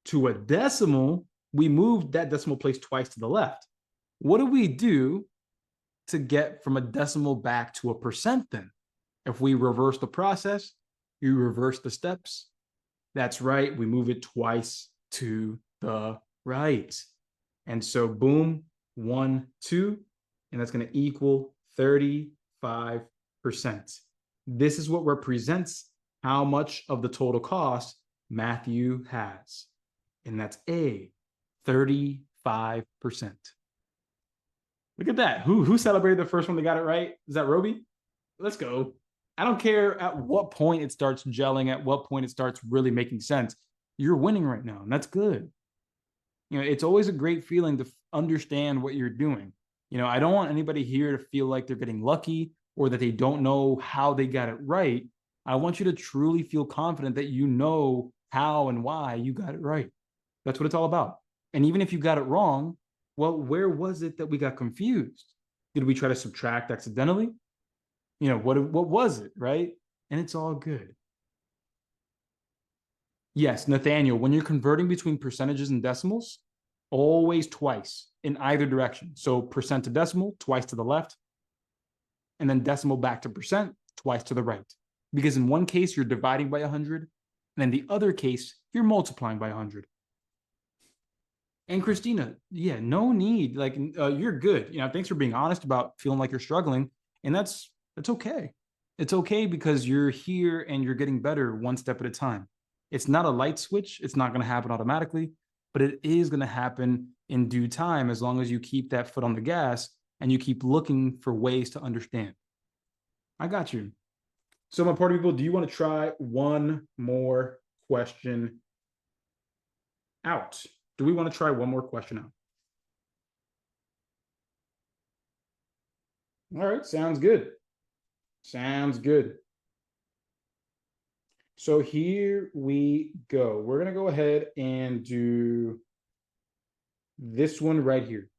to a decimal, we moved that decimal place twice to the left. What do we do to get from a decimal back to a percent then? If we reverse the process, you reverse the steps. That's right, we move it twice to the right. And so boom, 1, 2, and that's going to equal 35%. This is what represents how much of the total cost Matthew has. And that's A, 35%. Look at that. Who celebrated the first one that got it right? Is that Roby? Let's go. I don't care at what point it starts gelling, at what point it starts really making sense. You're winning right now, and that's good. It's always a great feeling to understand what you're doing. I don't want anybody here to feel like they're getting lucky or that they don't know how they got it right. I want you to truly feel confident that you know how and why you got it right. That's what it's all about. And even if you got it wrong, well, where was it that we got confused? Did we try to subtract accidentally? What was it, right? And it's all good. Yes, Nathaniel, when you're converting between percentages and decimals, always twice in either direction. So percent to decimal, twice to the left, and then decimal back to percent, twice to the right. Because in one case, you're dividing by 100, and in the other case, you're multiplying by 100. And Christina, yeah, no need. Like, you're good. Thanks for being honest about feeling like you're struggling. And that's okay. It's okay because you're here and you're getting better one step at a time. It's not a light switch. It's not going to happen automatically, but it is going to happen in due time as long as you keep that foot on the gas and you keep looking for ways to understand. I got you. So my party people, do you want to try one more question out? Do we want to try one more question out? All right, sounds good. Sounds good. So here we go. We're going to go ahead and do this one right here.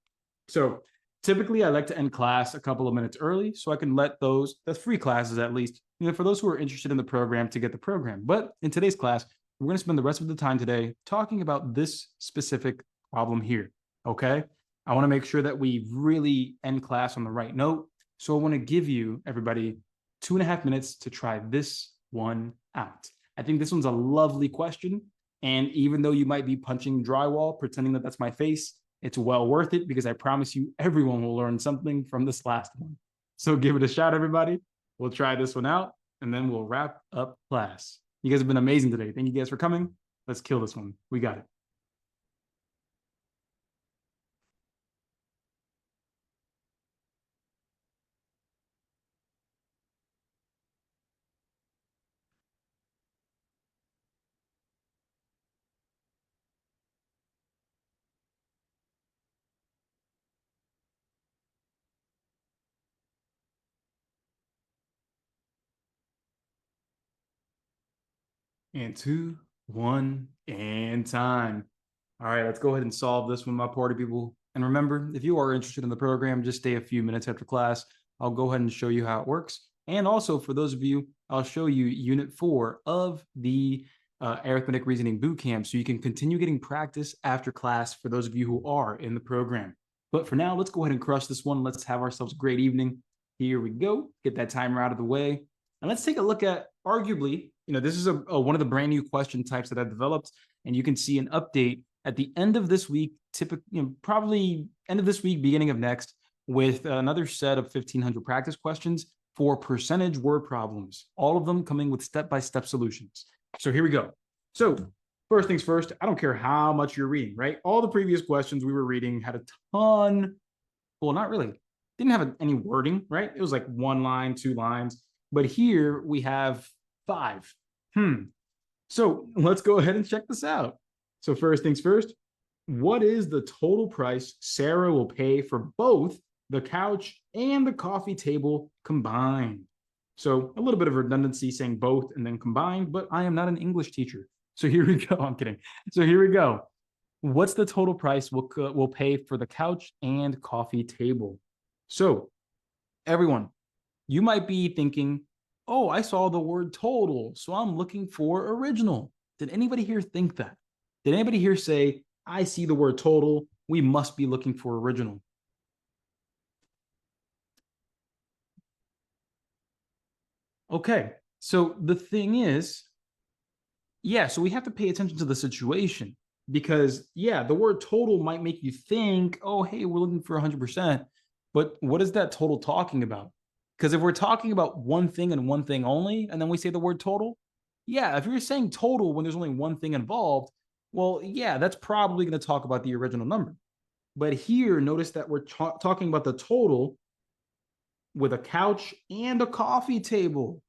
So typically I like to end class a couple of minutes early so I can let that's free classes at least, for those who are interested in the program to get the program. But in today's class, we're going to spend the rest of the time today talking about this specific problem here, okay? I want to make sure that we really end class on the right note. So I want to give you, everybody, 2.5 minutes to try this one out. I think this one's a lovely question. And even though you might be punching drywall, pretending that that's my face, it's well worth it because I promise you everyone will learn something from this last one. So give it a shot, everybody. We'll try this one out and then we'll wrap up class. You guys have been amazing today. Thank you guys for coming. Let's kill this one. We got it. And 2, 1, and time. All right, let's go ahead and solve this one, my party people. And remember, if you are interested in the program, just stay a few minutes after class. I'll go ahead and show you how it works. And also, for those of you, I'll show you Unit 4 of the Arithmetic Reasoning Bootcamp, so you can continue getting practice after class for those of you who are in the program. But for now, let's go ahead and crush this one. Let's have ourselves a great evening. Here we go. Get that timer out of the way. And let's take a look at, arguably, this is one of the brand new question types that I've developed. And you can see an update at the end of this week, probably end of this week, beginning of next, with another set of 1,500 practice questions for percentage word problems, all of them coming with step-by-step solutions. So here we go. So first things first, I don't care how much you're reading, right? All the previous questions we were reading had a ton, well, not really, didn't have any wording, right? It was like 1 line, 2 lines, but here we have 5. So let's go ahead and check this out. So first things first, what is the total price Sarah will pay for both the couch and the coffee table combined? So a little bit of redundancy saying both and then combined, but I am not an English teacher. So here we go. I'm kidding. So here we go. What's the total price we'll pay for the couch and coffee table? So everyone, you might be thinking, oh, I saw the word total, so I'm looking for original. Did anybody here think that? Did anybody here say, I see the word total, we must be looking for original? Okay, so the thing is, so we have to pay attention to the situation because, the word total might make you think, oh, hey, we're looking for 100%, but what is that total talking about? Because if we're talking about one thing and one thing only, and then we say the word total, if you're saying total when there's only one thing involved, well, that's probably going to talk about the original number. But here, notice that we're talking about the total with a couch and a coffee table.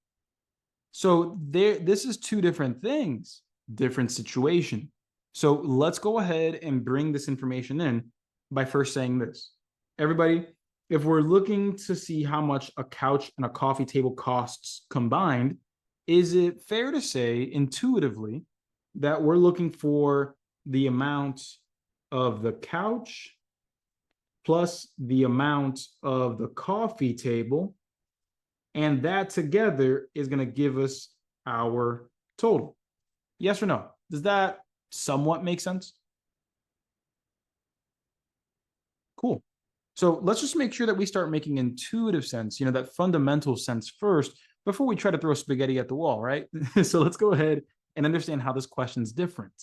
So this is 2 different things, different situation. So let's go ahead and bring this information in by first saying this. Everybody, if we're looking to see how much a couch and a coffee table costs combined, is it fair to say intuitively that we're looking for the amount of the couch plus the amount of the coffee table, and that together is going to give us our total? Yes or no? Does that somewhat make sense? Cool. So let's just make sure that we start making intuitive sense, that fundamental sense first, before we try to throw spaghetti at the wall, right? So let's go ahead and understand how this question's different.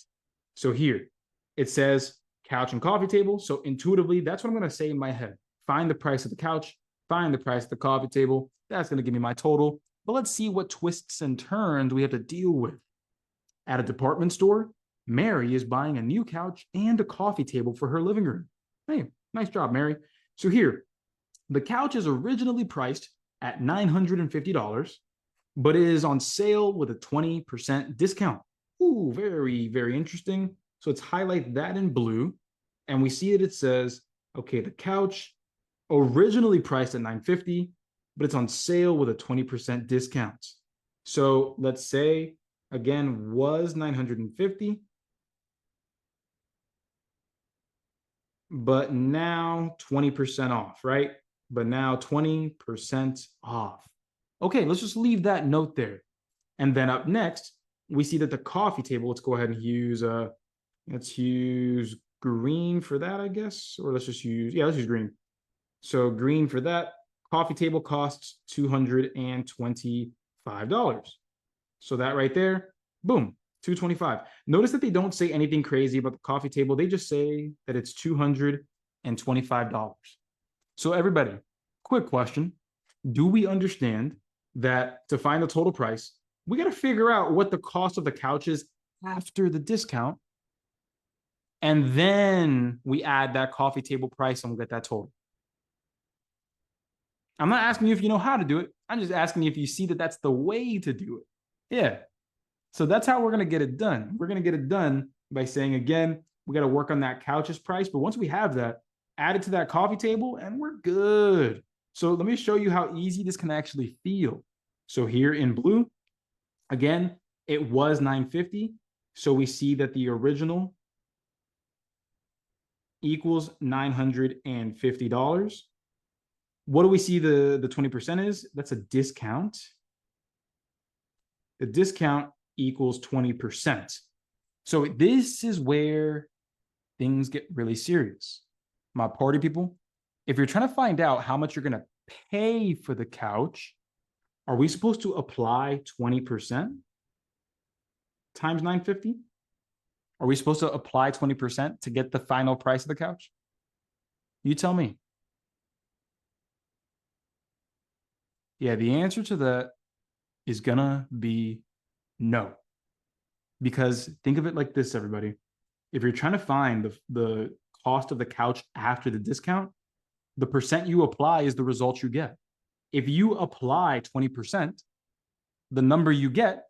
So here, it says couch and coffee table. So intuitively, that's what I'm going to say in my head. Find the price of the couch, find the price of the coffee table. That's going to give me my total. But let's see what twists and turns we have to deal with. At a department store, Mary is buying a new couch and a coffee table for her living room. Hey, nice job, Mary. So here, the couch is originally priced at $950, but it is on sale with a 20% discount. Ooh, very, very interesting. So let's highlight that in blue. And we see that it says, okay, the couch originally priced at $950, but it's on sale with a 20% discount. So let's say, again, was $950, but now 20% off, right? But now 20% off. Okay, let's just leave that note there. And then up next, we see that the coffee table, let's go ahead and use green for that, I guess, or let's use green. So green for that, coffee table costs $225. So that right there, boom, $225. Notice that they don't say anything crazy about the coffee table. They just say that it's $225. So everybody, quick question. Do we understand that to find the total price, we got to figure out what the cost of the couch is after the discount, and then we add that coffee table price and we'll get that total? I'm not asking you if you know how to do it. I'm just asking you if you see that that's the way to do it. Yeah. So that's how we're going to get it done. We're going to get it done by saying, again, we got to work on that couch's price. But once we have that, add it to that coffee table and we're good. So let me show you how easy this can actually feel. So here in blue, again, It was $950. So we see that the original equals $950. What do we see the 20% is? That's a discount. The discount equals 20%. So this is where things get really serious. My party people, if you're trying to find out how much you're going to pay for the couch, are we supposed to apply 20% times 950? Are we supposed to apply 20% to get the final price of the couch? You tell me. Yeah, the answer to that is gonna be no. Because think of it like this, everybody. If you're trying to find the cost of the couch after the discount, the percent you apply is the result you get. If you apply 20%, the number you get,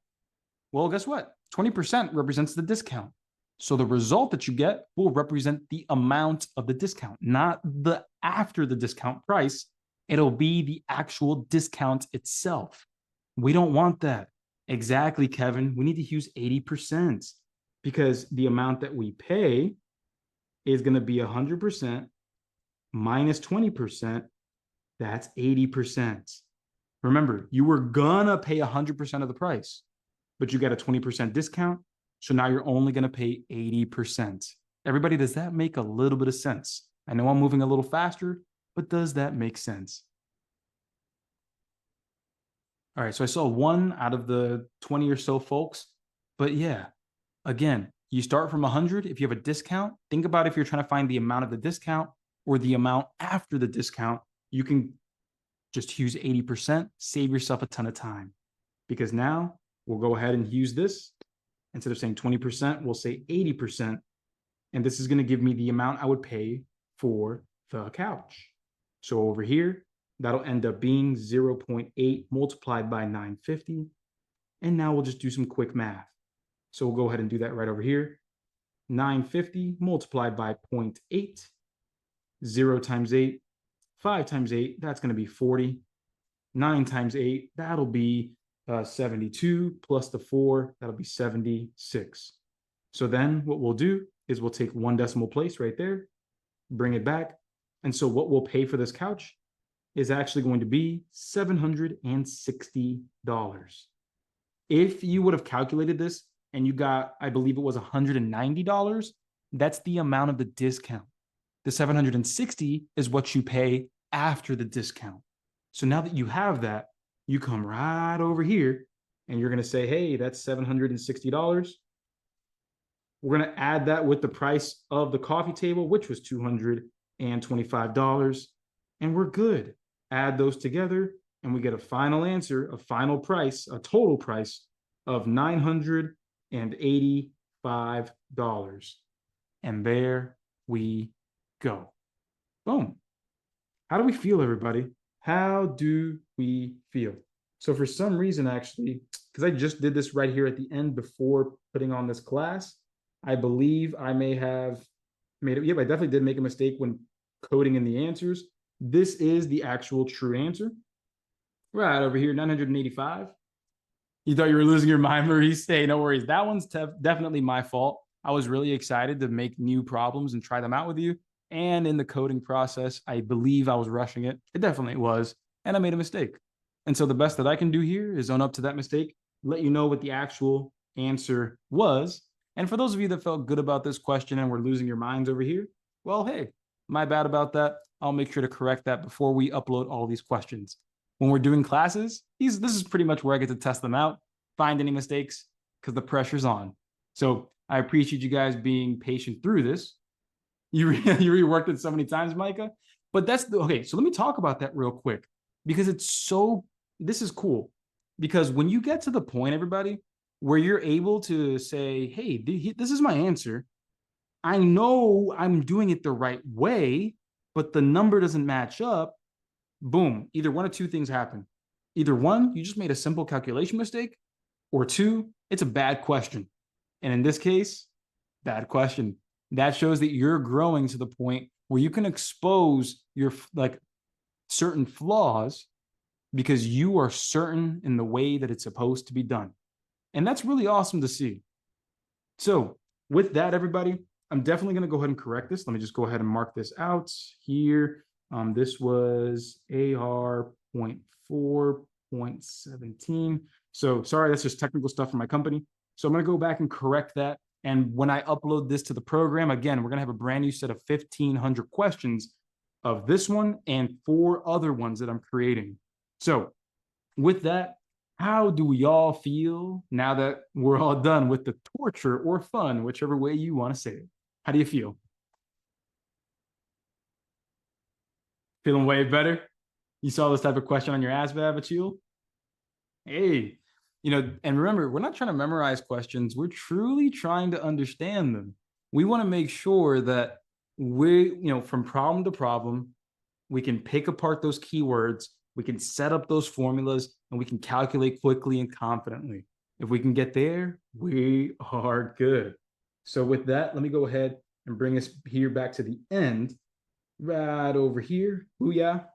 well, guess what? 20% represents the discount. So the result that you get will represent the amount of the discount, not the after the discount price. It'll be the actual discount itself. We don't want that. Exactly, Kevin. We need to use 80% because the amount that we pay is going to be 100% minus 20%. That's 80%. Remember, you were going to pay 100% of the price, but you got a 20% discount. So now you're only going to pay 80%. Everybody, does that make a little bit of sense? I know I'm moving a little faster, but does that make sense? All right, so I saw 1 out of the 20 or so folks. But yeah, again, you start from 100. If you have a discount, think about if you're trying to find the amount of the discount or the amount after the discount, you can just use 80%, save yourself a ton of time. Because now we'll go ahead and use this. Instead of saying 20%, we'll say 80%. And this is going to give me the amount I would pay for the couch. So over here, that'll end up being 0.8 multiplied by 950. And now we'll just do some quick math. So we'll go ahead and do that right over here. 950 multiplied by 0.8, 0 times 8, 5 times 8, that's going to be 40. 9 times 8, that'll be 72 plus the 4, that'll be 76. So then what we'll do is we'll take 1 decimal place right there, bring it back. And so what we'll pay for this couch is actually going to be $760. If you would have calculated this and you got, I believe it was $190, that's the amount of the discount. The $760 is what you pay after the discount. So now that you have that, you come right over here and you're going to say, hey, that's $760. We're going to add that with the price of the coffee table, which was $225. And we're good. Add those together and we get a final answer, a final price, a total price of $985. And there we go. Boom. How do we feel, everybody? How do we feel? So for some reason, actually, because I just did this right here at the end before putting on this class, I believe I may have made it. Yep, I definitely did make a mistake when coding in the answers. This is the actual true answer. Right over here, 985. You thought you were losing your mind, Maurice? Hey, no worries. That one's definitely my fault. I was really excited to make new problems and try them out with you. And in the coding process, I believe I was rushing it. It definitely was. And I made a mistake. And so the best that I can do here is own up to that mistake, let you know what the actual answer was. And for those of you that felt good about this question and were losing your minds over here, well, hey, my bad about that. I'll make sure to correct that before we upload all these questions. When we're doing classes, this is pretty much where I get to test them out, find any mistakes, because the pressure's on. So I appreciate you guys being patient through this. You reworked it so many times, Micah. But okay, so let me talk about that real quick, because this is cool. Because when you get to the point, everybody, where you're able to say, hey, this is my answer. I know I'm doing it the right way, but the number doesn't match up. Boom, either one of two things happen. Either one, you just made a simple calculation mistake, or two, it's a bad question. And in this case, bad question. That shows that you're growing to the point where you can expose your certain flaws because you are certain in the way that it's supposed to be done. And that's really awesome to see. So with that, everybody, I'm definitely going to go ahead and correct this. Let me just go ahead and mark this out here. This was AR.4.17. So sorry, that's just technical stuff from my company. So I'm going to go back and correct that. And when I upload this to the program, again, we're going to have a brand new set of 1,500 questions of this one and 4 other ones that I'm creating. So with that, how do we all feel now that we're all done with the torture or fun, whichever way you want to say it? How do you feel? Feeling way better? You saw this type of question on your ASVAB, Achille? Hey, and remember, we're not trying to memorize questions. We're truly trying to understand them. We want to make sure that from problem to problem, we can pick apart those keywords, we can set up those formulas, and we can calculate quickly and confidently. If we can get there, we are good. So with that, let me go ahead and bring us here back to the end, right over here. Booyah.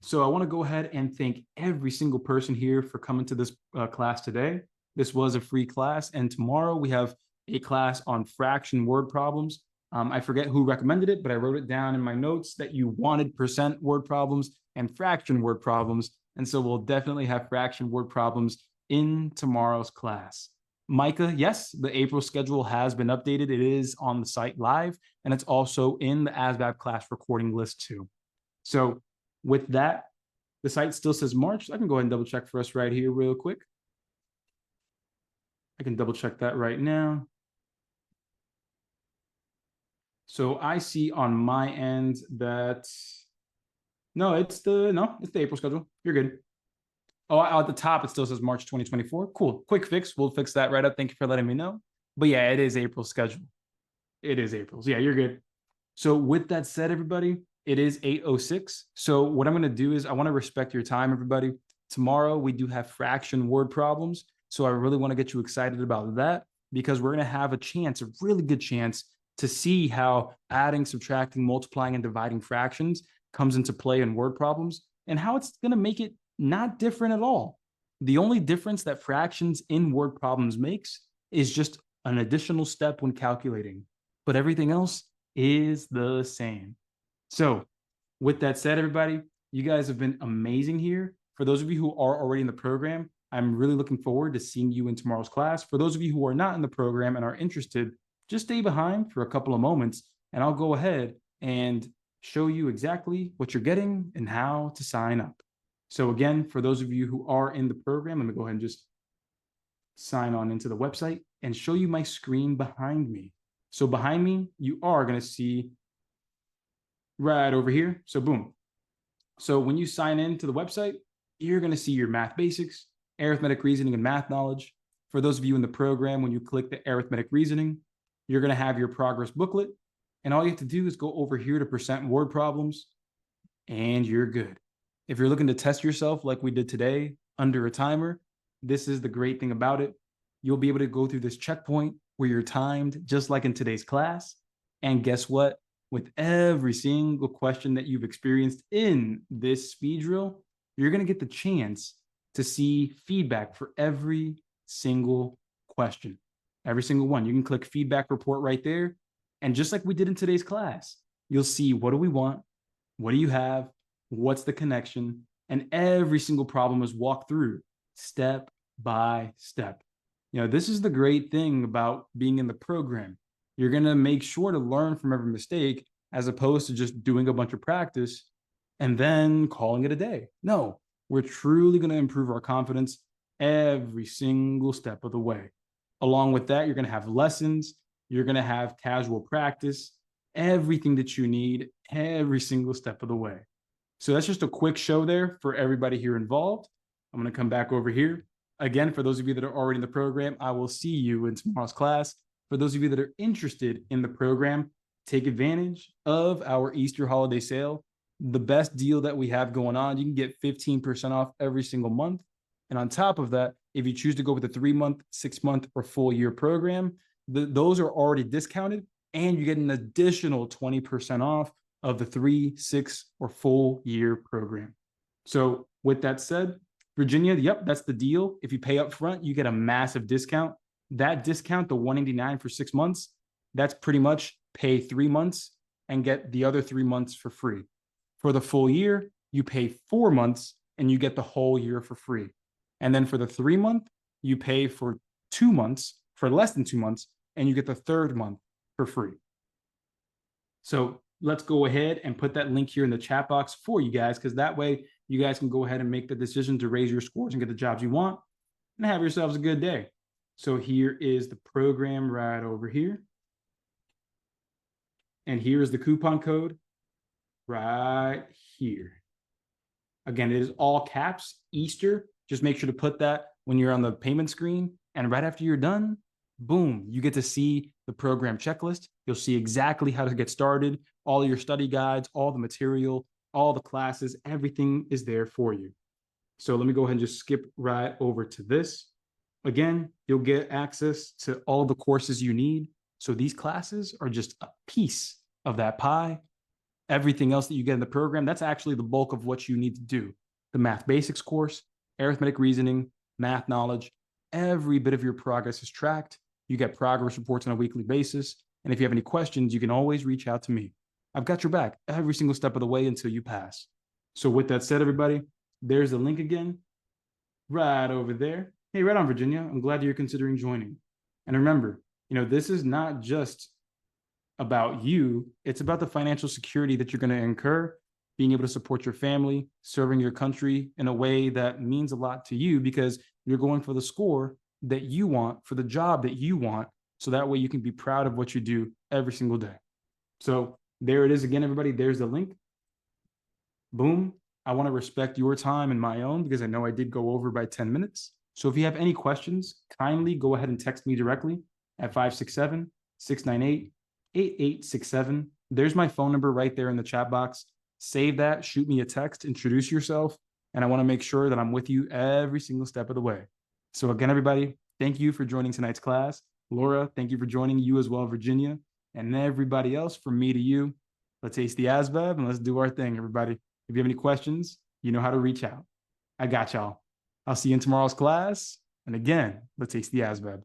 So I want to go ahead and thank every single person here for coming to this class today. This was a free class, and tomorrow we have a class on fraction word problems. I forget who recommended it, but I wrote it down in my notes that you wanted percent word problems and fraction word problems. And so we'll definitely have fraction word problems in tomorrow's class. Micah, yes, the April schedule has been updated. It is on the site live, and it's also in the ASVAB class recording list too. So with that, the site still says March. I can go ahead and double check for us right here real quick. I can double check that right now. So I see on my end that, it's the April schedule. You're good. Oh, at the top, it still says March 2024. Cool. Quick fix. We'll fix that right up. Thank you for letting me know. But yeah, it is April schedule. It is April. So yeah, you're good. So with that said, everybody, it is 8:06. So what I'm going to do is I want to respect your time, everybody. Tomorrow, we do have fraction word problems. So I really want to get you excited about that because we're going to have a really good chance to see how adding, subtracting, multiplying, and dividing fractions comes into play in word problems and how it's going to make it not different at all. The only difference that fractions in word problems makes is just an additional step when calculating, but everything else is the same. So with that said, everybody, you guys have been amazing here. For those of you who are already in the program, I'm really looking forward to seeing you in tomorrow's class. For those of you who are not in the program and are interested, just stay behind for a couple of moments and I'll go ahead and show you exactly what you're getting and how to sign up. So again, for those of you who are in the program, let me go ahead and just sign on into the website and show you my screen behind me. So behind me, you are going to see right over here. So boom. So when you sign in to the website, you're going to see your math basics, arithmetic reasoning, and math knowledge. For those of you in the program, when you click the arithmetic reasoning, you're going to have your progress booklet. And all you have to do is go over here to percent word problems, and you're good. If you're looking to test yourself like we did today under a timer, this is the great thing about it. You'll be able to go through this checkpoint where you're timed just like in today's class. And guess what? With every single question that you've experienced in this speed drill, you're going to get the chance to see feedback for every single question. Every single one. You can click feedback report right there. And just like we did in today's class, you'll see what do we want? What do you have? What's the connection? And every single problem is walked through step by step. This is the great thing about being in the program. You're going to make sure to learn from every mistake as opposed to just doing a bunch of practice and then calling it a day. No, we're truly going to improve our confidence every single step of the way. Along with that, you're going to have lessons. You're going to have casual practice, everything that you need every single step of the way. So that's just a quick show there for everybody here involved. I'm going to come back over here. Again, for those of you that are already in the program, I will see you in tomorrow's class. For those of you that are interested in the program, take advantage of our Easter holiday sale. The best deal that we have going on, you can get 15% off every single month. And on top of that, if you choose to go with a 3-month, 6-month, or full year program, those are already discounted and you get an additional 20% off of the 3, 6, or full year program. So with that said, Virginia, yep, that's the deal. If you pay up front, you get a massive discount. That discount, the $189 for 6 months, that's pretty much pay 3 months and get the other 3 months for free. For the full year, you pay 4 months and you get the whole year for free. And then for the 3 month, you pay for 2 months, for less than 2 months, and you get the third month for free. So let's go ahead and put that link here in the chat box for you guys, because that way you guys can go ahead and make the decision to raise your scores and get the jobs you want and have yourselves a good day. So here is the program right over here. And here is the coupon code right here. Again, it is all caps, Easter. Just make sure to put that when you're on the payment screen. And right after you're done, boom, you get to see the program checklist. You'll see exactly how to get started, all of your study guides, all the material, all the classes, everything is there for you. So let me go ahead and just skip right over to this. Again, you'll get access to all the courses you need. So these classes are just a piece of that pie. Everything else that you get in the program, that's actually the bulk of what you need to do. The math basics course, arithmetic reasoning, math knowledge, every bit of your progress is tracked. You get progress reports on a weekly basis. And if you have any questions, you can always reach out to me. I've got your back every single step of the way until you pass. So with that said, everybody, there's the link again, right over there. Hey, right on, Virginia. I'm glad you're considering joining. And remember, this is not just about you. It's about the financial security that you're going to incur, being able to support your family, serving your country in a way that means a lot to you because you're going for the score that you want, for the job that you want, so that way you can be proud of what you do every single day. So there it is again, everybody. There's the link. Boom. I want to respect your time and my own because I know I did go over by 10 minutes. So if you have any questions, kindly go ahead and text me directly at 567-698-8867. There's my phone number right there in the chat box. Save that, shoot me a text, introduce yourself, and I want to make sure that I'm with you every single step of the way. So again, everybody, thank you for joining tonight's class. Laura, thank you for joining, you as well, Virginia, and everybody else, from me to you. Let's ace the ASVAB and let's do our thing, everybody. If you have any questions, you know how to reach out. I got y'all. I'll see you in tomorrow's class. And again, let's ace the ASVAB.